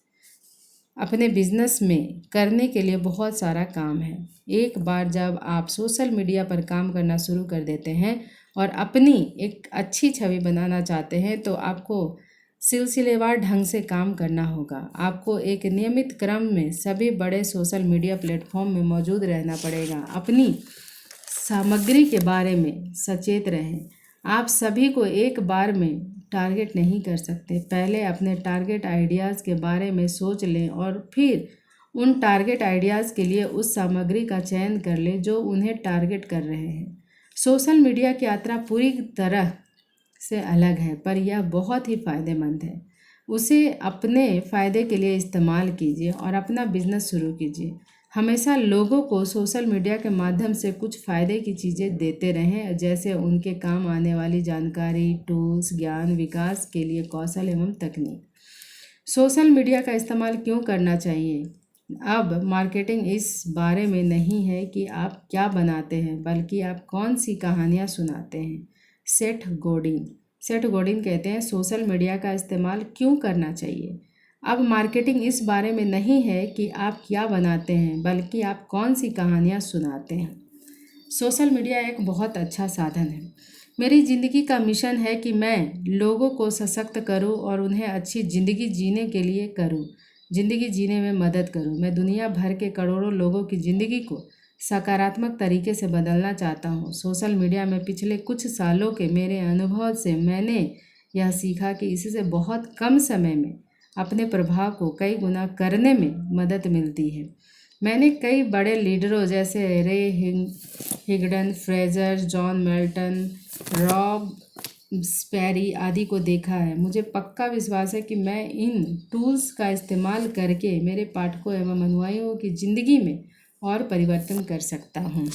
अपने बिजनेस में करने के लिए बहुत सारा काम है। एक बार जब आप सोशल मीडिया पर काम करना शुरू कर देते हैं और अपनी एक अच्छी छवि बनाना चाहते हैं तो आपको सिलसिलेवार ढंग से काम करना होगा। आपको एक नियमित क्रम में सभी बड़े सोशल मीडिया प्लेटफॉर्म में मौजूद रहना पड़ेगा। अपनी सामग्री के बारे में सचेत रहें। आप सभी को एक बार में टारगेट नहीं कर सकते। पहले अपने टारगेट आइडियाज़ के बारे में सोच लें और फिर उन टारगेट आइडियाज़ के लिए उस सामग्री का चयन कर लें जो उन्हें टारगेट कर रहे हैं। सोशल मीडिया की यात्रा पूरी तरह से अलग है, पर यह बहुत ही फ़ायदेमंद है। उसे अपने फ़ायदे के लिए इस्तेमाल कीजिए और अपना बिजनेस शुरू कीजिए। हमेशा लोगों को सोशल मीडिया के माध्यम से कुछ फ़ायदे की चीज़ें देते रहें, जैसे उनके काम आने वाली जानकारी, टूल्स, ज्ञान, विकास के लिए कौशल एवं तकनीक। सोशल मीडिया का इस्तेमाल क्यों करना चाहिए? अब मार्केटिंग इस बारे में नहीं है कि आप क्या बनाते हैं, बल्कि आप कौन सी कहानियाँ सुनाते हैं। सेठ गोडिन कहते हैं, सोशल मीडिया का इस्तेमाल क्यों करना चाहिए? अब मार्केटिंग इस बारे में नहीं है कि आप क्या बनाते हैं, बल्कि आप कौन सी कहानियाँ सुनाते हैं। सोशल मीडिया एक बहुत अच्छा साधन है। मेरी ज़िंदगी का मिशन है कि मैं लोगों को सशक्त करूं और उन्हें अच्छी ज़िंदगी जीने के लिए ज़िंदगी जीने में मदद करूं। मैं दुनिया भर के करोड़ों लोगों की ज़िंदगी को सकारात्मक तरीके से बदलना चाहता हूं। सोशल मीडिया में पिछले कुछ सालों के मेरे अनुभव से मैंने यह सीखा कि इससे बहुत कम समय में अपने प्रभाव को कई गुना करने में मदद मिलती है। मैंने कई बड़े लीडरों जैसे रे हिगडन, फ्रेजर, जॉन मिल्टन, रॉब स्पैरी आदि को देखा है। मुझे पक्का विश्वास है कि मैं इन टूल्स का इस्तेमाल करके मेरे पाठकों एवं अनुयायियों की ज़िंदगी में और परिवर्तन कर सकता हूँ।